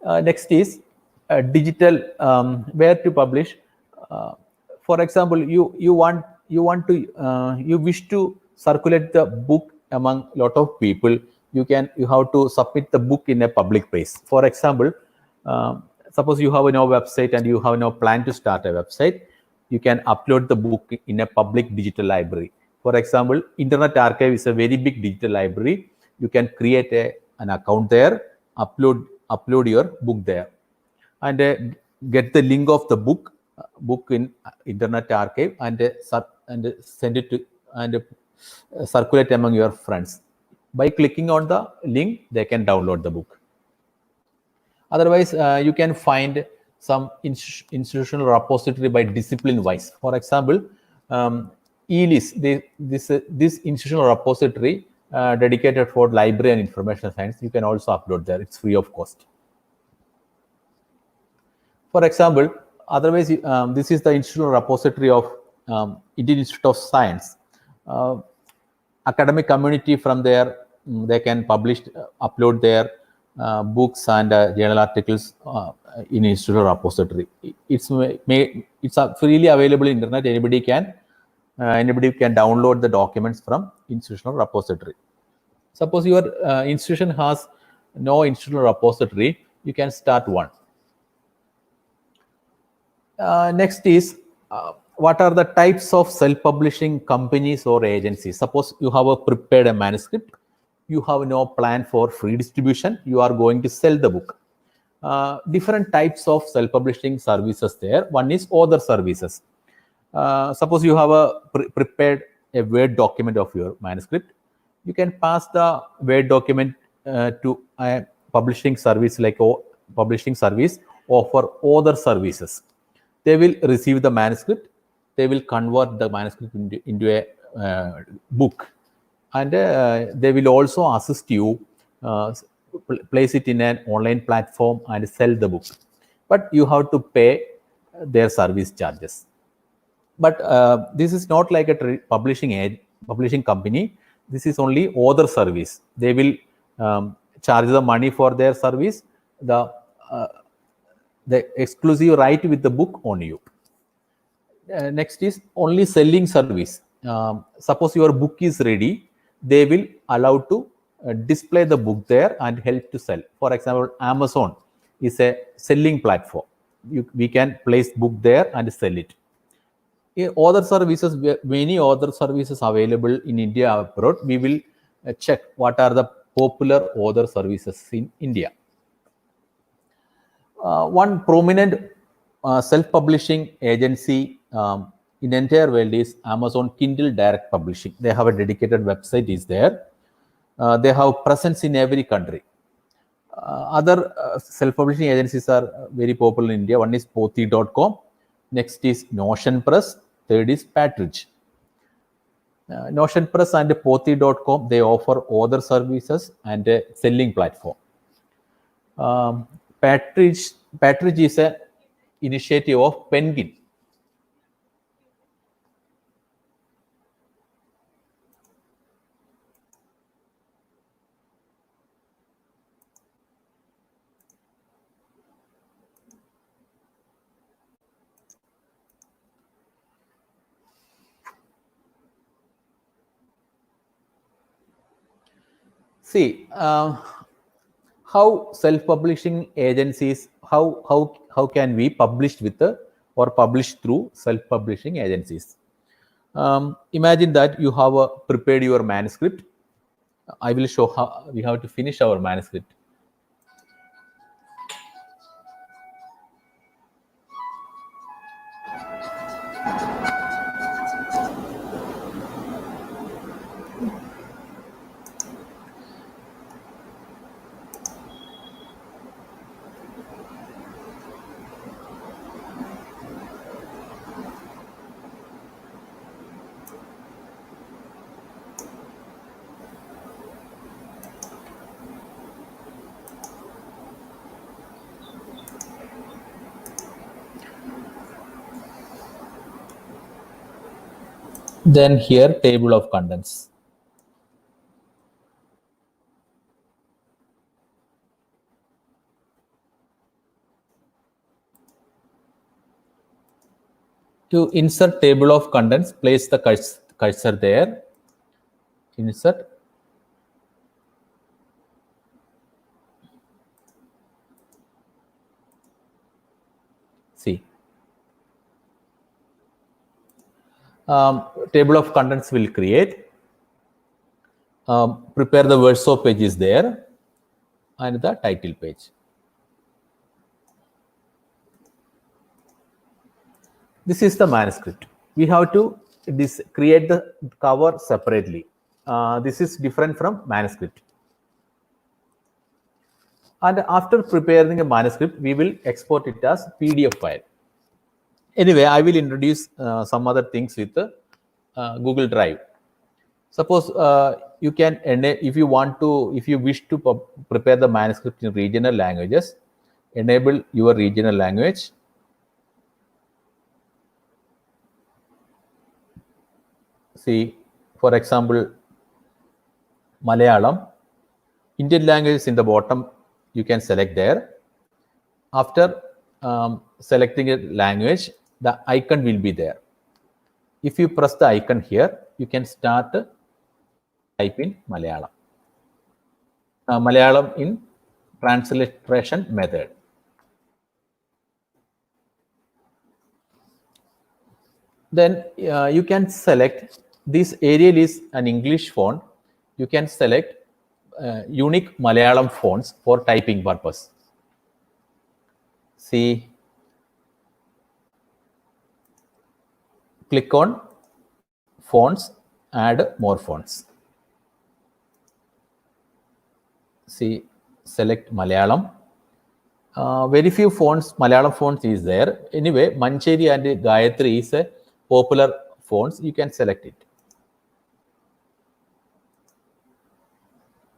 Next is digital, where to publish. For example, you wish to circulate the book among lot of people. You have to submit the book in a public place. For example, suppose you have no website and you have no plan to start a website, you can upload the book in a public digital library. For example, Internet Archive is a very big digital library. You can create an account there, upload your book there, and get the link of the book in Internet Archive, and send it to and circulate among your friends. By clicking on the link, they can download the book. Otherwise, you can find some institutional repository by discipline wise. For example, ELIS, this institutional repository dedicated for library and information science, you can also upload there. It's free of cost. For example, otherwise, this is the institutional repository of Indian Institute of Science. Academic community from there, they can upload their books and journal articles in institutional repository. It's freely available in internet. Anybody can download the documents from institutional repository. Suppose your institution has no institutional repository, you can start one. Next is what are the types of self-publishing companies or agencies. Suppose you have prepared a manuscript, you have no plan for free distribution, you are going to sell the book. Different types of self-publishing services there. One is author services. Suppose you have prepared a Word document of your manuscript, you can pass the Word document to a publishing service like publishing service offer author services. They will receive the manuscript, they will convert the manuscript into a book, and they will also assist you place it in an online platform and sell the book, but you have to pay their service charges. But this is not like a publishing company. This is only author service. They will charge the money for their service, the exclusive right with the book on you. Next is only selling service. Suppose your book is ready, they will allow to display the book there and help to sell. For example, Amazon is a selling platform. We can place book there and sell it. Other services, many other services available in India abroad. We will check what are the popular other services in India. One prominent self-publishing agency in entire world is Amazon Kindle Direct Publishing. They have a dedicated website is there. They have presence in every country. Other self-publishing agencies are very popular in India. One is Pothi.com. Next is Notion Press. Third is Partridge. Notion Press and Pothi.com, they offer other services and a selling platform. Partridge is an initiative of Penguin. See, how self-publishing agencies, how can we publish with or publish through self-publishing agencies? Imagine that you have prepared your manuscript. I will show how we have to finish our manuscript. Then here table of contents. To insert table of contents, place the cursor there. Insert. See. Table of contents will create. Prepare the verso page is there and the title page. This is the manuscript. We have to create the cover separately. This is different from manuscript. And after preparing a manuscript, we will export it as PDF file. Anyway, I will introduce some other things with Google Drive. Suppose you can, if you wish to prepare the manuscript in regional languages, enable your regional language. See, for example, Malayalam, Indian language is in the bottom, you can select there. After selecting a language, the icon will be there. If you press the icon here, you can start type in Malayalam. Malayalam in transliteration method. Then you can select, this Arial is an English font. You can select unique Malayalam fonts for typing purpose. See, click on fonts, add more fonts. See, select Malayalam. Very few fonts, Malayalam fonts is there. Anyway, Mancheri and Gayatri is a popular fonts. You can select it.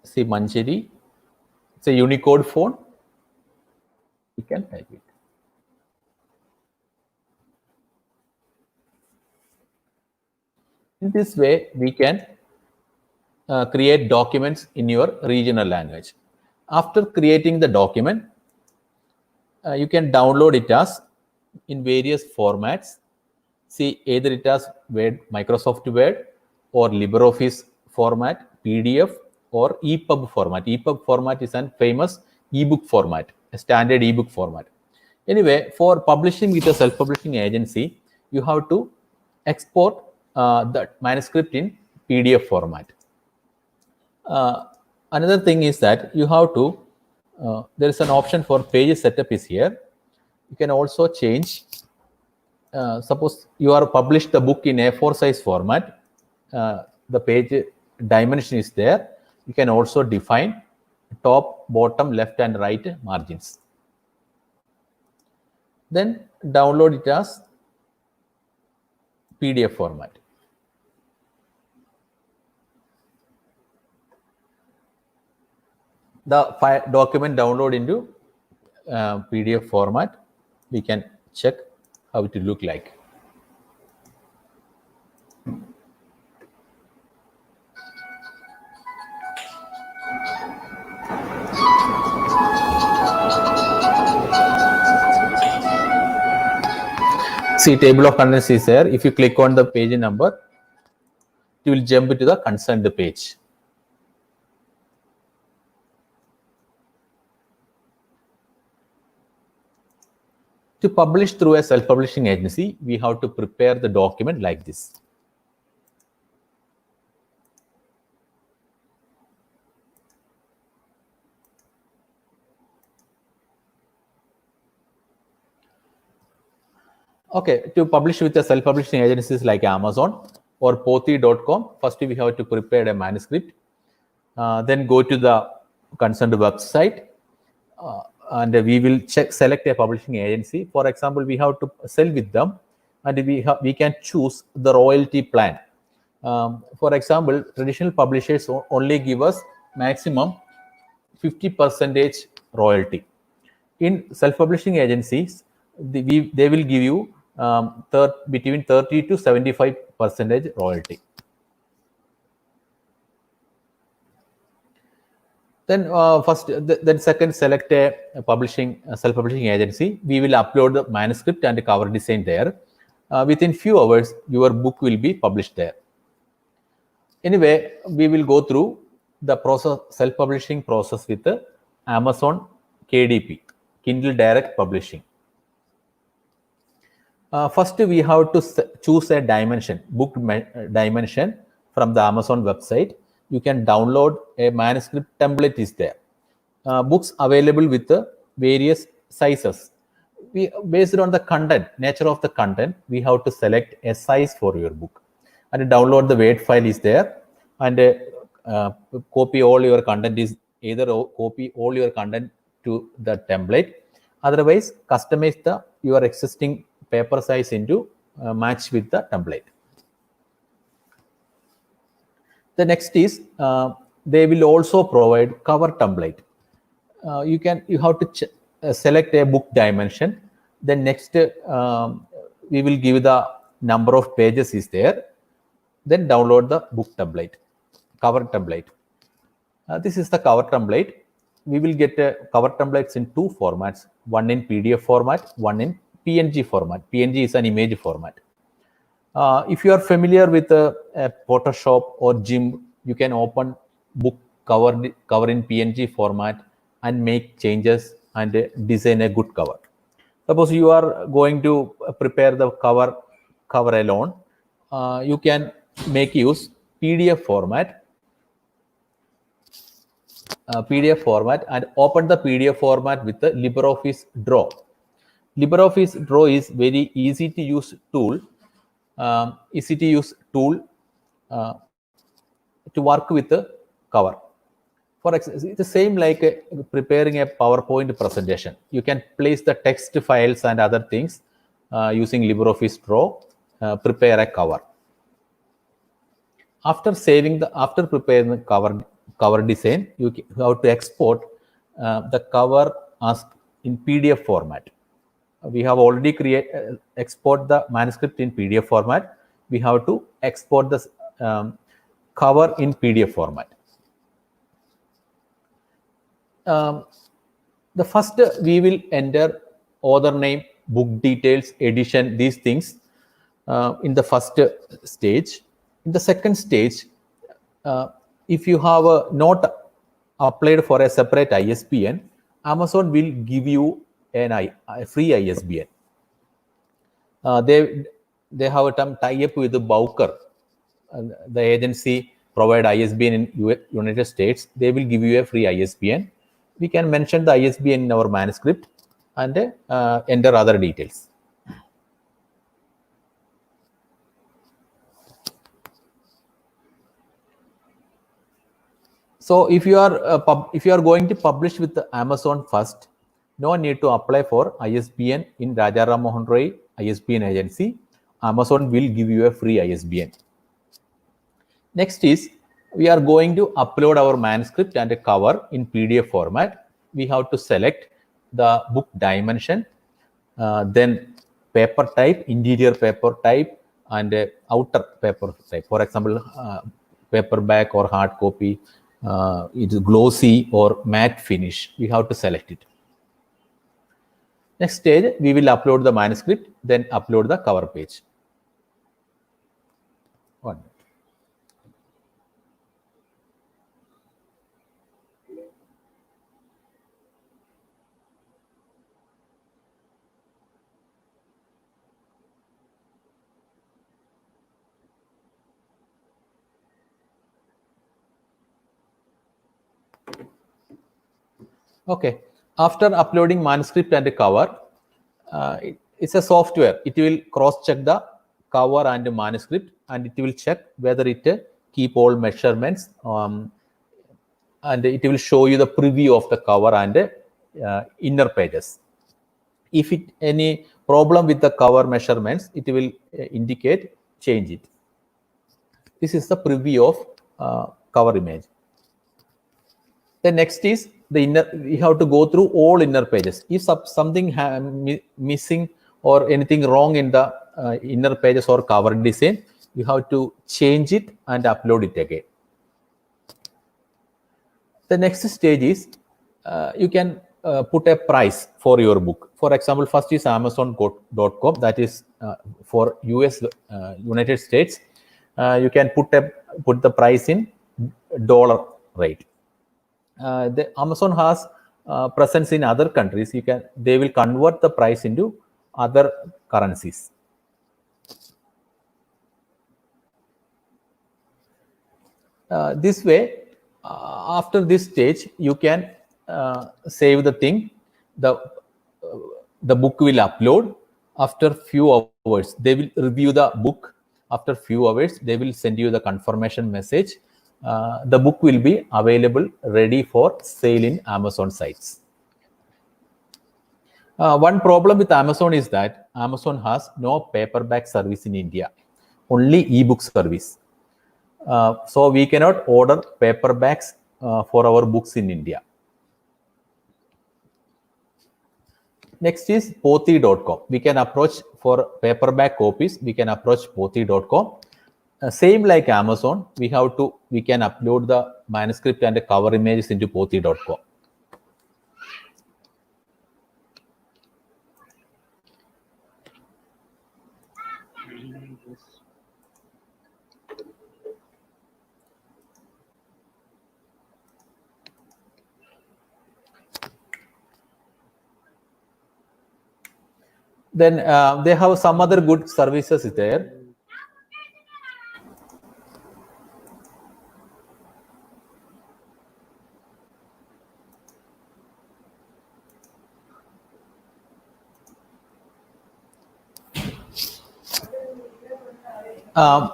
See, Mancheri, it's a Unicode font. You can type it. In this way, we can create documents in your regional language. After creating the document, you can download it as in various formats. See, either it as Word, Microsoft Word, or LibreOffice format, PDF, or EPUB format. EPUB format is a famous ebook format, a standard ebook format. Anyway, for publishing with a self-publishing agency, you have to export the manuscript in PDF format. Another thing is that you have to, there is an option for page setup is here. You can also change, suppose you are published the book in A4 size format, the page dimension is there. You can also define top, bottom, left and right margins. Then download it as PDF format. The file document download into PDF format. We can check how it will look like. See, table of contents is there. If you click on the page number, you will jump to the concerned page. To publish through a self-publishing agency, we have to prepare the document like this. Okay, to publish with a self-publishing agencies like Amazon or Pothi.com, first we have to prepare a manuscript. Then go to the concerned website and we will select a publishing agency. For example, we have to sell with them and we can choose the royalty plan. For example, traditional publishers only give us maximum 50% royalty. In self-publishing agencies, they will give you between 30 to 75% royalty. Then then second, select a self-publishing agency. We will upload the manuscript and the cover design there. Within few hours, your book will be published there. Anyway, we will go through the process, self-publishing process with the Amazon KDP, Kindle Direct Publishing. First, we have to choose a dimension, book dimension from the Amazon website. You can download a manuscript template is there. Books available with the various sizes. Based on the content, nature of the content, we have to select a size for your book. And download the weight file is there. And copy all your content is either copy all your content to the template. Otherwise, customize your existing paper size into match with the template. The next is they will also provide cover template. You have to select a book dimension. Then next we will give the number of pages is there. Then download the book template, cover template. This is the cover template. We will get cover templates in two formats: one in PDF format, one in PNG format. PNG is an image format. If you are familiar with Photoshop or GIMP, you can open book cover in PNG format and make changes and design a good cover. Suppose you are going to prepare the cover alone, you can make use PDF format. And open the PDF format with the LibreOffice Draw. LibreOffice Draw is very easy to use tool. To work with the cover. For example, it's the same like preparing a PowerPoint presentation. You can place the text files and other things using LibreOffice Draw, prepare a cover. After preparing the cover design, you have to export the cover as in PDF format. We have already export the manuscript in PDF format. We have to export the cover in PDF format. The first we will enter author name, book details, edition, these things in the first stage. In the second stage, if you have not applied for a separate ISBN, Amazon will give you a free ISBN. They have a tie-up with the Bowker. The agency provide ISBN in United States. They will give you a free ISBN. We can mention the ISBN in our manuscript and enter other details. So if you are going to publish with Amazon first, no need to apply for ISBN in Raja Ram Mohan Roy ISBN agency. Amazon will give you a free ISBN. Next is we are going to upload our manuscript and a cover in PDF format. We have to select the book dimension, then paper type, interior paper type, and outer paper type. For example, paperback or hard copy, it is glossy or matte finish. We have to select it. Next stage, we will upload the manuscript, then upload the cover page. One minute. Okay. After uploading manuscript and the cover, it's a software. It will cross-check the cover and the manuscript, and it will check whether it keep all measurements, and it will show you the preview of the cover and inner pages. If any problem with the cover measurements, it will indicate change it. This is the preview of cover image. The next is the inner. We have to go through all inner pages. If something missing or anything wrong in the inner pages or cover design, you have to change it and upload it again. The next stage is you can put a price for your book. For example, first is Amazon.com, that is for US, United States. You can put the price in dollar rate. The Amazon has presence in other countries. They will convert the price into other currencies. This way, after this stage, you can save the thing. The book will upload. After few hours, they will review the book. After few hours, they will send you the confirmation message. The book will be available, ready for sale in Amazon sites. One problem with Amazon is that Amazon has no paperback service in India, only ebook service. So we cannot order paperbacks for our books in India. Next is Pothi.com. We can approach for paperback copies. We can approach Pothi.com. Same like Amazon, we can upload the manuscript and the cover images into Pothi.com. Then they have some other good services there.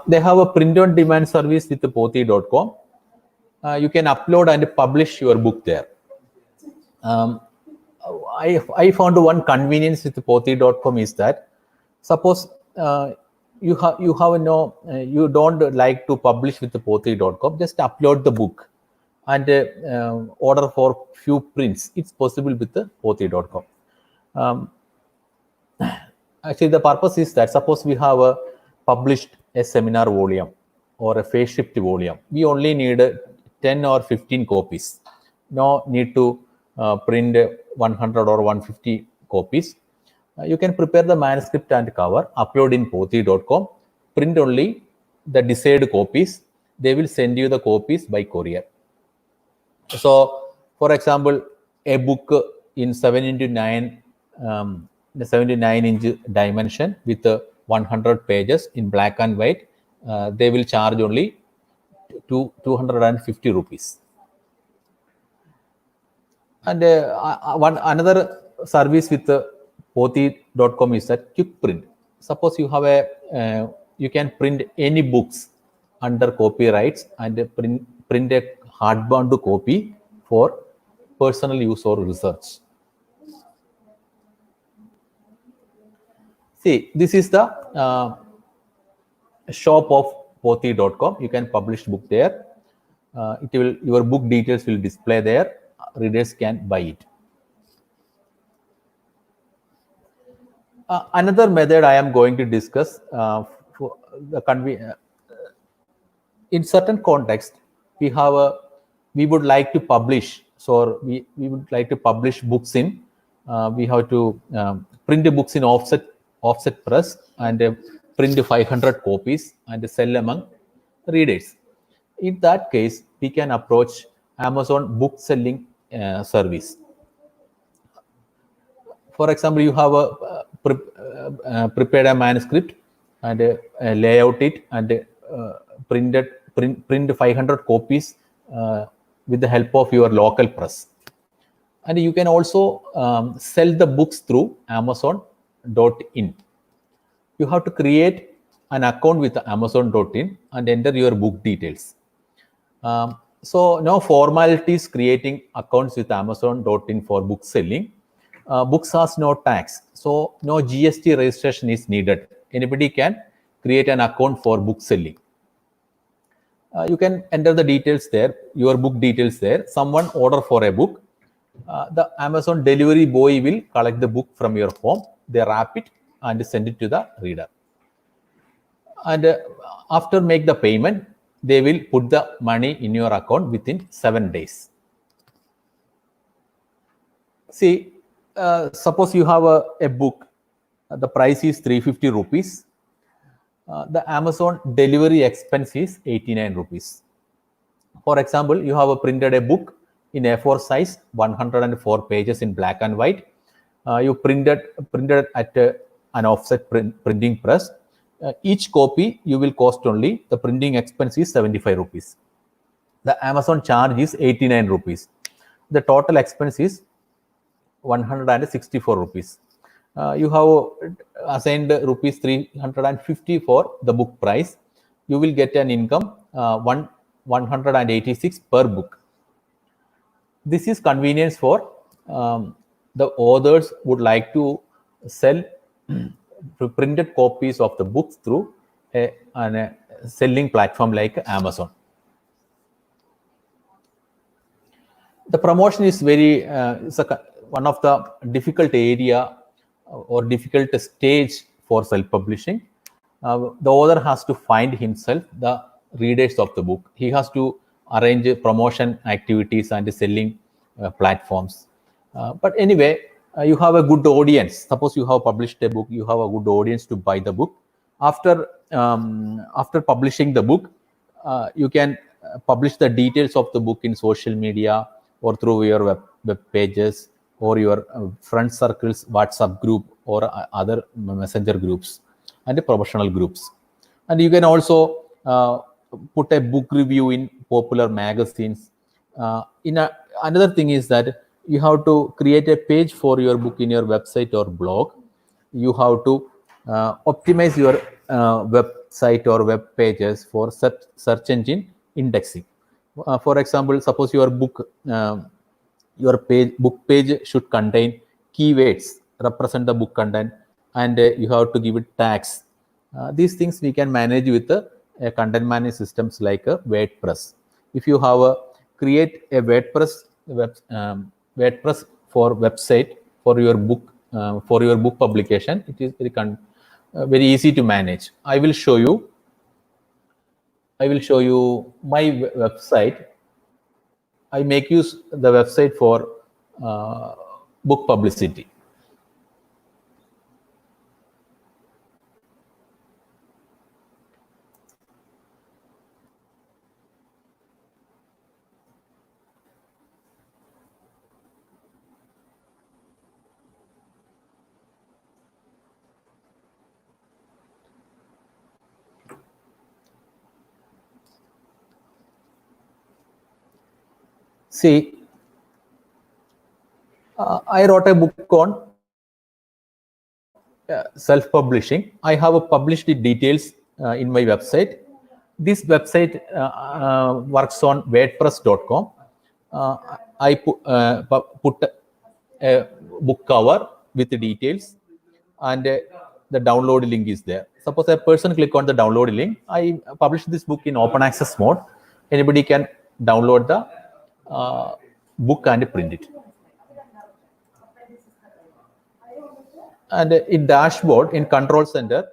They have a print-on-demand service with Pothi.com. You can upload and publish your book there. I found one convenience with Pothi.com is that, suppose you don't like to publish with Pothi.com, just upload the book and order for few prints. It's possible with the Pothi.com. Actually, the purpose is that, suppose we have published a seminar volume or a phase shift volume, we only need 10 or 15 copies. No need to print 100 or 150 copies. You can prepare the manuscript and cover, upload in Pothi.com, print only the desired copies. They will send you the copies by courier. So, for example, a book in 7x9 the 79-inch dimension with 100 pages in black and white, they will charge only 250 rupees. And another service with Pothi.com is that quick print. Suppose you have you can print any books under copyrights and print a hardbound copy for personal use or research. See, this is the shop of Pothi.com. You can publish book there. Your book details will display there. Readers can buy it. Another method I am going to discuss for the in certain context, we would like to publish. So we would like to publish books in. We have to print the books in offset press and print 500 copies and sell among readers. In that case, we can approach Amazon book selling service. For example, you have prepared a manuscript and layout it and print 500 copies with the help of your local press. And you can also sell the books through Amazon.in. You have to create an account with Amazon.in and enter your book details. So no formalities creating accounts with Amazon.in for book selling. Books has no tax, so no GST registration is needed. Anybody can create an account for book selling. You can enter the details there, your book details there. Someone order for a book. The Amazon delivery boy will collect the book from your home. They wrap it and send it to the reader. And after make the payment, they will put the money in your account within 7 days. See, suppose you have a book, the price is 350 rupees. The Amazon delivery expense is 89 rupees. For example, you have printed a book in A4 size, 104 pages in black and white. You printed at an offset printing press. Each copy you will cost only, the printing expense is 75 rupees. The Amazon charge is 89 rupees. The total expense is 164 rupees. You have assigned rupees 350 for the book price. You will get an income 186 per book. This is convenience for the authors would like to sell printed copies of the books through a selling platform like Amazon. The promotion is very one of the difficult area or difficult stage for self-publishing. The author has to find himself the readers of the book. He has to arrange promotion activities and selling platforms. But anyway, you have a good audience. Suppose you have published a book, you have a good audience to buy the book. After publishing the book, you can publish the details of the book in social media or through your web pages or your friend circles, WhatsApp group or other messenger groups and professional groups. And you can also put a book review in popular magazines. Another thing is that you have to create a page for your book in your website or blog. You have to optimize your website or web pages for search engine indexing. For example, suppose your book, book page should contain keywords, represent the book content, and you have to give it tags. These things we can manage with content management systems like WordPress. If you have create a WordPress for website for your book publication, it is very easy to manage. I will show you my website. I make use the website for book publicity. See, I wrote a book on self-publishing. I have published the details in my website. This website works on WordPress.com. I put a book cover with the details, and the download link is there. Suppose a person click on the download link. I publish this book in open access mode. Anybody can download the book and print it. And in dashboard, in control center,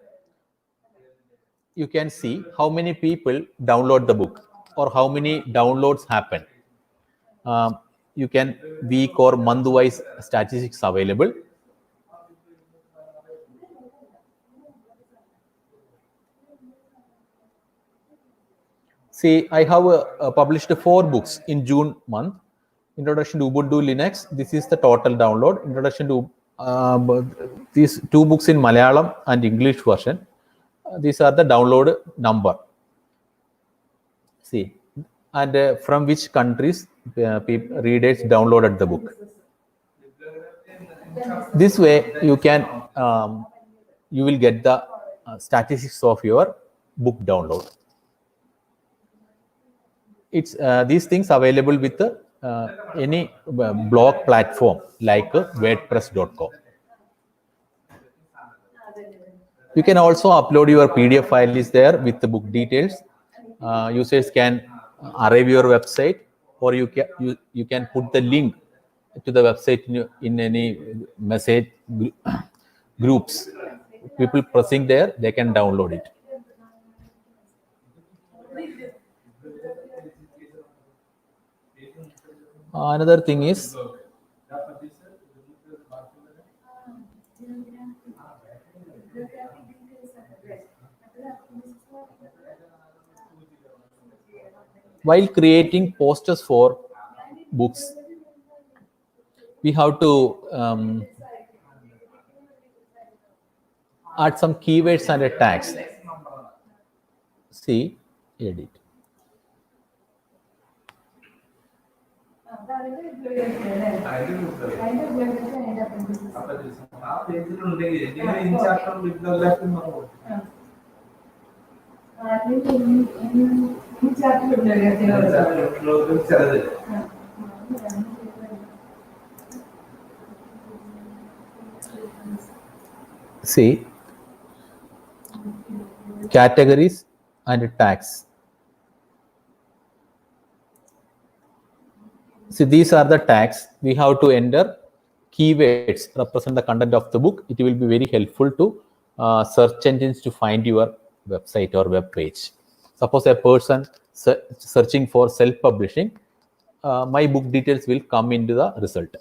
you can see how many people download the book or how many downloads happen. You can week or month wise statistics available. See, I have published 4 books in June month. Introduction to Ubuntu Linux. This is the total download. Introduction to these 2 books in Malayalam and English version. These are the download number. See, and from which countries readers downloaded the book. This way, you can you will get the statistics of your book download. It's these things available with any blog platform like WordPress.com. You can also upload your PDF file is there with the book details. Users can arrive your website, or you can put the link to the website in any message groups people pressing there, they can download it. Another thing is while creating posters for books, we have to add some keywords and tags. See, edit. See, categories and tags. See, these are the tags. We have to enter keywords represent the content of the book. It will be very helpful to search engines to find your website or web page. Suppose a person searching for self-publishing, my book details will come into the result.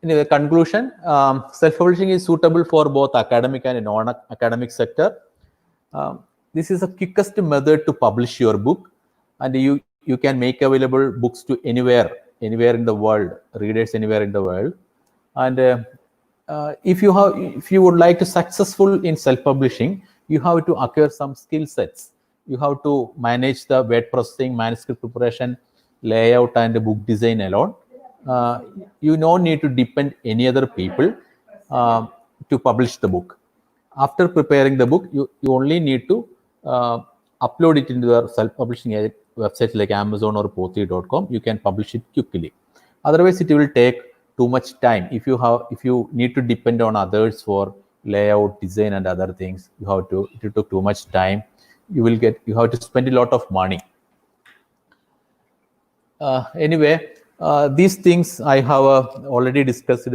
In the conclusion, self-publishing is suitable for both academic and non-academic sector. This is the quickest method to publish your book, and you can make available books to anywhere in the world, readers anywhere in the world. And if you would like to successful in self-publishing, you have to acquire some skill sets. You have to manage the word processing, manuscript preparation, layout, and the book design alone. You don't need to depend any other people to publish the book. After preparing the book, you only need to upload it into your self-publishing websites like Amazon or Pothi.com. You can publish it quickly. Otherwise, it will take too much time. If you need to depend on others for layout, design, and other things, it will take too much time. You have to spend a lot of money. Anyway, these things I have already discussed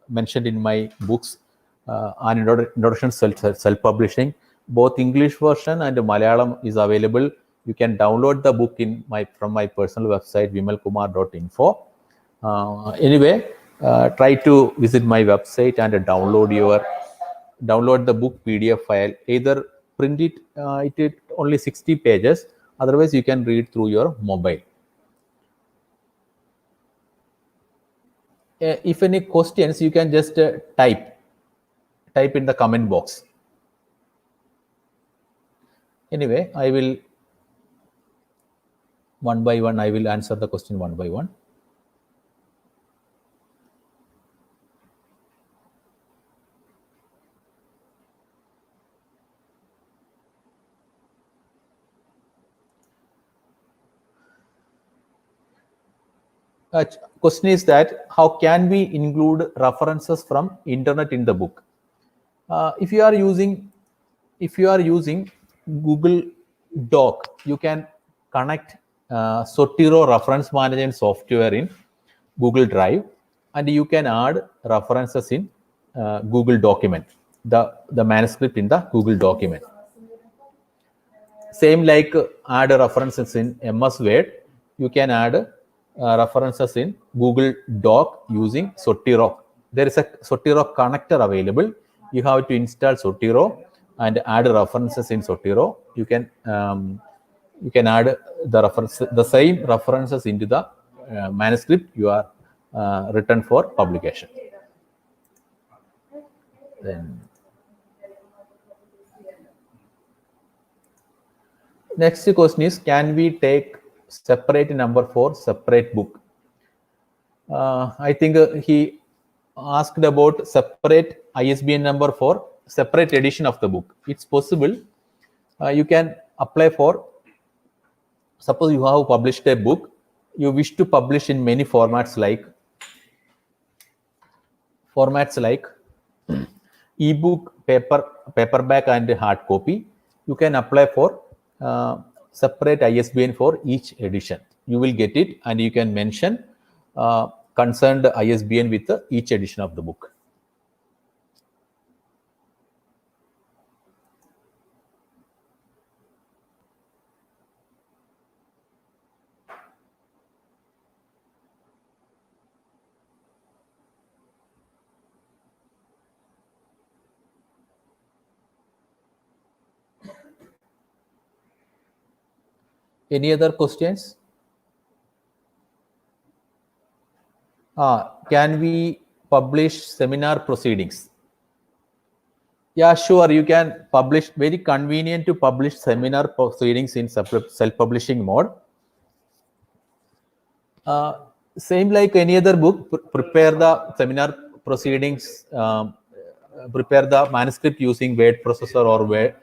mentioned in my books on introduction self-publishing. Both English version and Malayalam is available. You can download the book from my personal website vimalkumar.info. Anyway, try to visit my website and download the book PDF file. Either print it, it is only 60 pages. Otherwise, you can read through your mobile. If any questions, you can just type in the comment box. Anyway, I will one by one, I will answer the question one by one. Question is that how can we include references from internet in the book? If you are using Google Doc, you can connect Zotero reference management software in Google Drive, and you can add references in Google document, the manuscript in the Google document. Same like add references in MS Word, you can add references in Google Doc using Zotero. There is a Zotero connector available. You have to install Zotero and add references in Zotero. You can add the same references into the manuscript you are written for publication. Then next question is, can we take separate number for separate book? I think he asked about separate ISBN number for separate edition of the book. It's possible. You can apply for, suppose you have published a book, you wish to publish in many formats like ebook, paperback, and hard copy. you can apply for separate ISBN for each edition. You will get it, and you can mention concerned ISBN with each edition of the book. Any other questions? Can we publish seminar proceedings? Yeah, sure. You can publish. Very convenient to publish seminar proceedings in self-publishing mode. Same like any other book. Prepare the seminar proceedings. Prepare the manuscript using Word processor or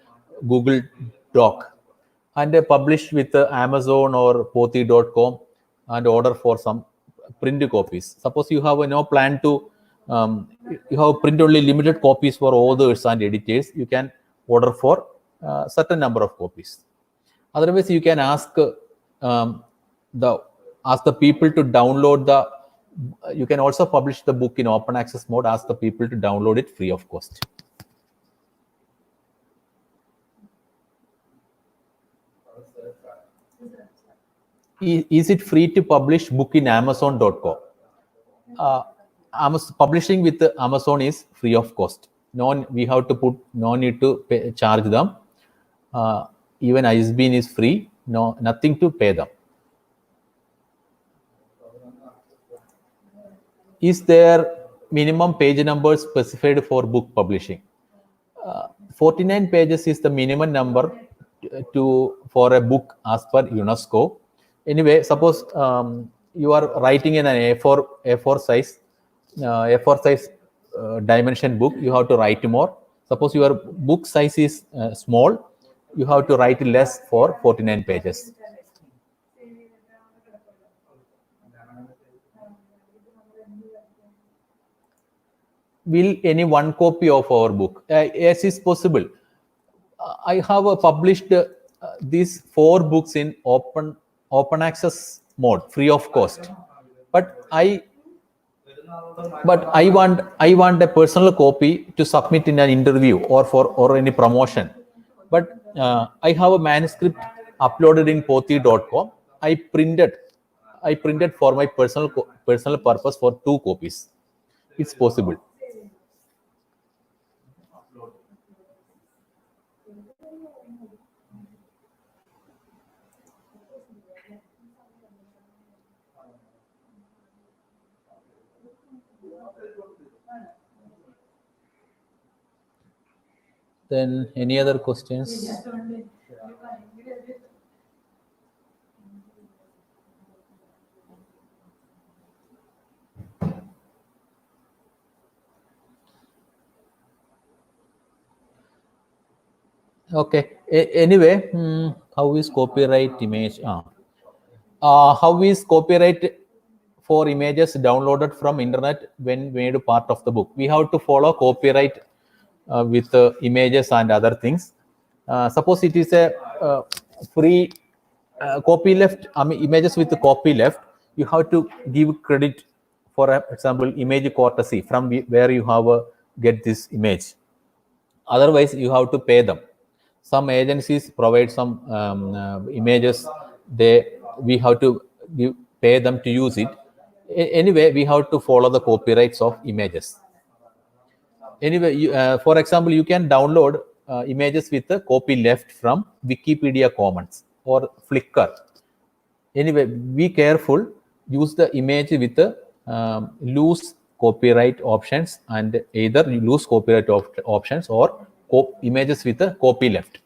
Google Doc, and publish with Amazon or Pothi.com and order for some print copies. Suppose you have no plan to, you have print only limited copies for authors and editors, you can order for certain number of copies. Otherwise, you can ask the people to download the. You can also publish the book in open access mode. Ask the people to download it free of cost. Is it free to publish book in Amazon.com? Publishing with Amazon is free of cost. We have to put, no need to charge them. Even ISBN is free. Nothing to pay them. Is there minimum page numbers specified for book publishing? 49 pages is the minimum number for a book as per UNESCO. Anyway, suppose you are writing in an A4 size dimension book, you have to write more. Suppose your book size is small, you have to write less for 49 pages. Will any one copy of our book? Yes, is possible. I have published these 4 books in open access mode, free of cost. But I want a personal copy to submit in an interview or any promotion. But I have a manuscript uploaded in Pothi.com. I printed for my personal purpose for 2 copies. It's possible. Then any other questions? Okay. Anyway, how is copyright image? How is copyright for images downloaded from internet when made part of the book? We have to follow copyright with images and other things. Suppose it is a free copy left, images with the copy left, you have to give credit. For example, image courtesy from where you have get this image. Otherwise, you have to pay them. Some agencies provide some images. We have to pay them to use it. Anyway, we have to follow the copyrights of images. Anyway, for example, you can download images with a copy left from Wikipedia Commons or Flickr. Anyway, be careful. Use the image with the loose copyright options, and either loose copyright options or images with a copy left.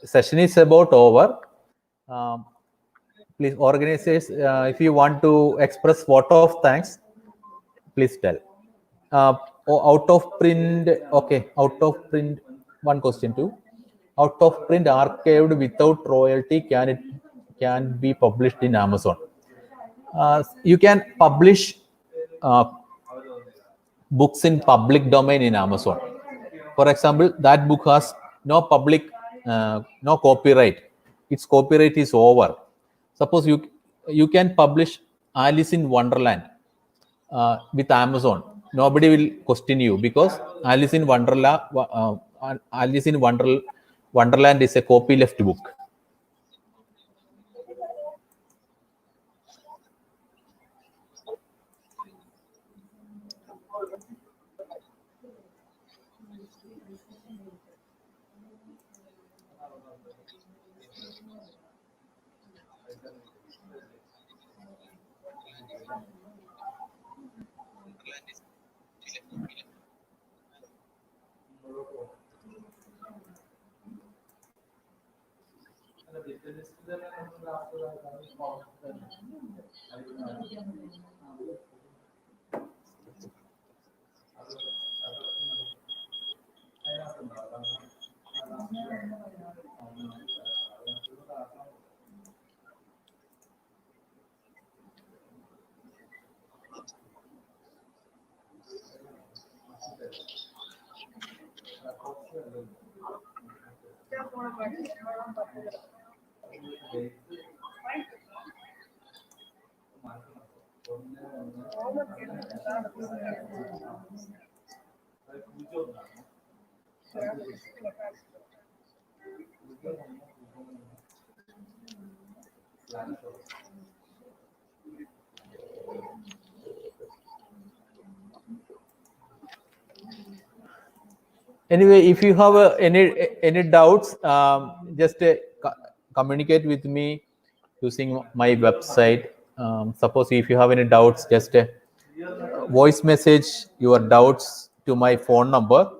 session is about over. Please, organizers, if you want to express vote of thanks, please tell. Out of print, okay, out of print, one question too. Out of print archived without royalty, can be published in Amazon? You can publish books in public domain in Amazon. For example, that book has no public, no copyright. Its copyright is over. Suppose you can publish Alice in Wonderland with Amazon. Nobody will question you because Alice in Wonderland is a copyleft book. Anyway, if you have any doubts, just communicate with me using my website. Suppose if you have any doubts, just voice message your doubts to my phone number.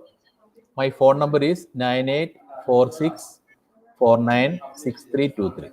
My phone number is 9846496323.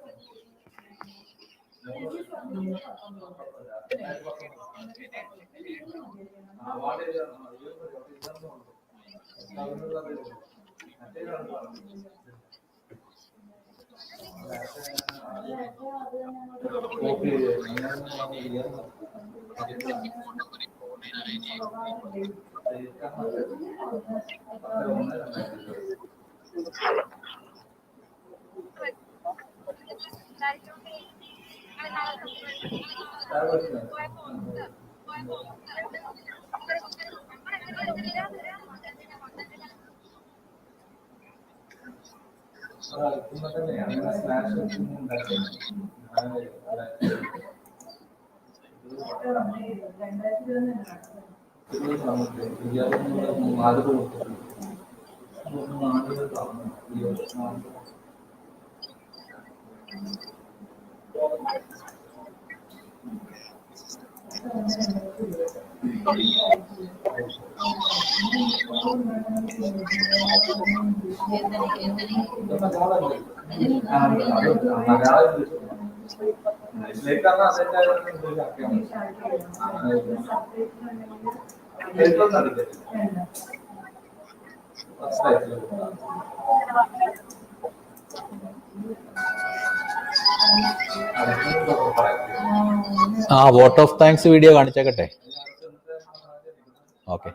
Vote of thanks video കാണിച്ചേക്കട്ടെ. Okay.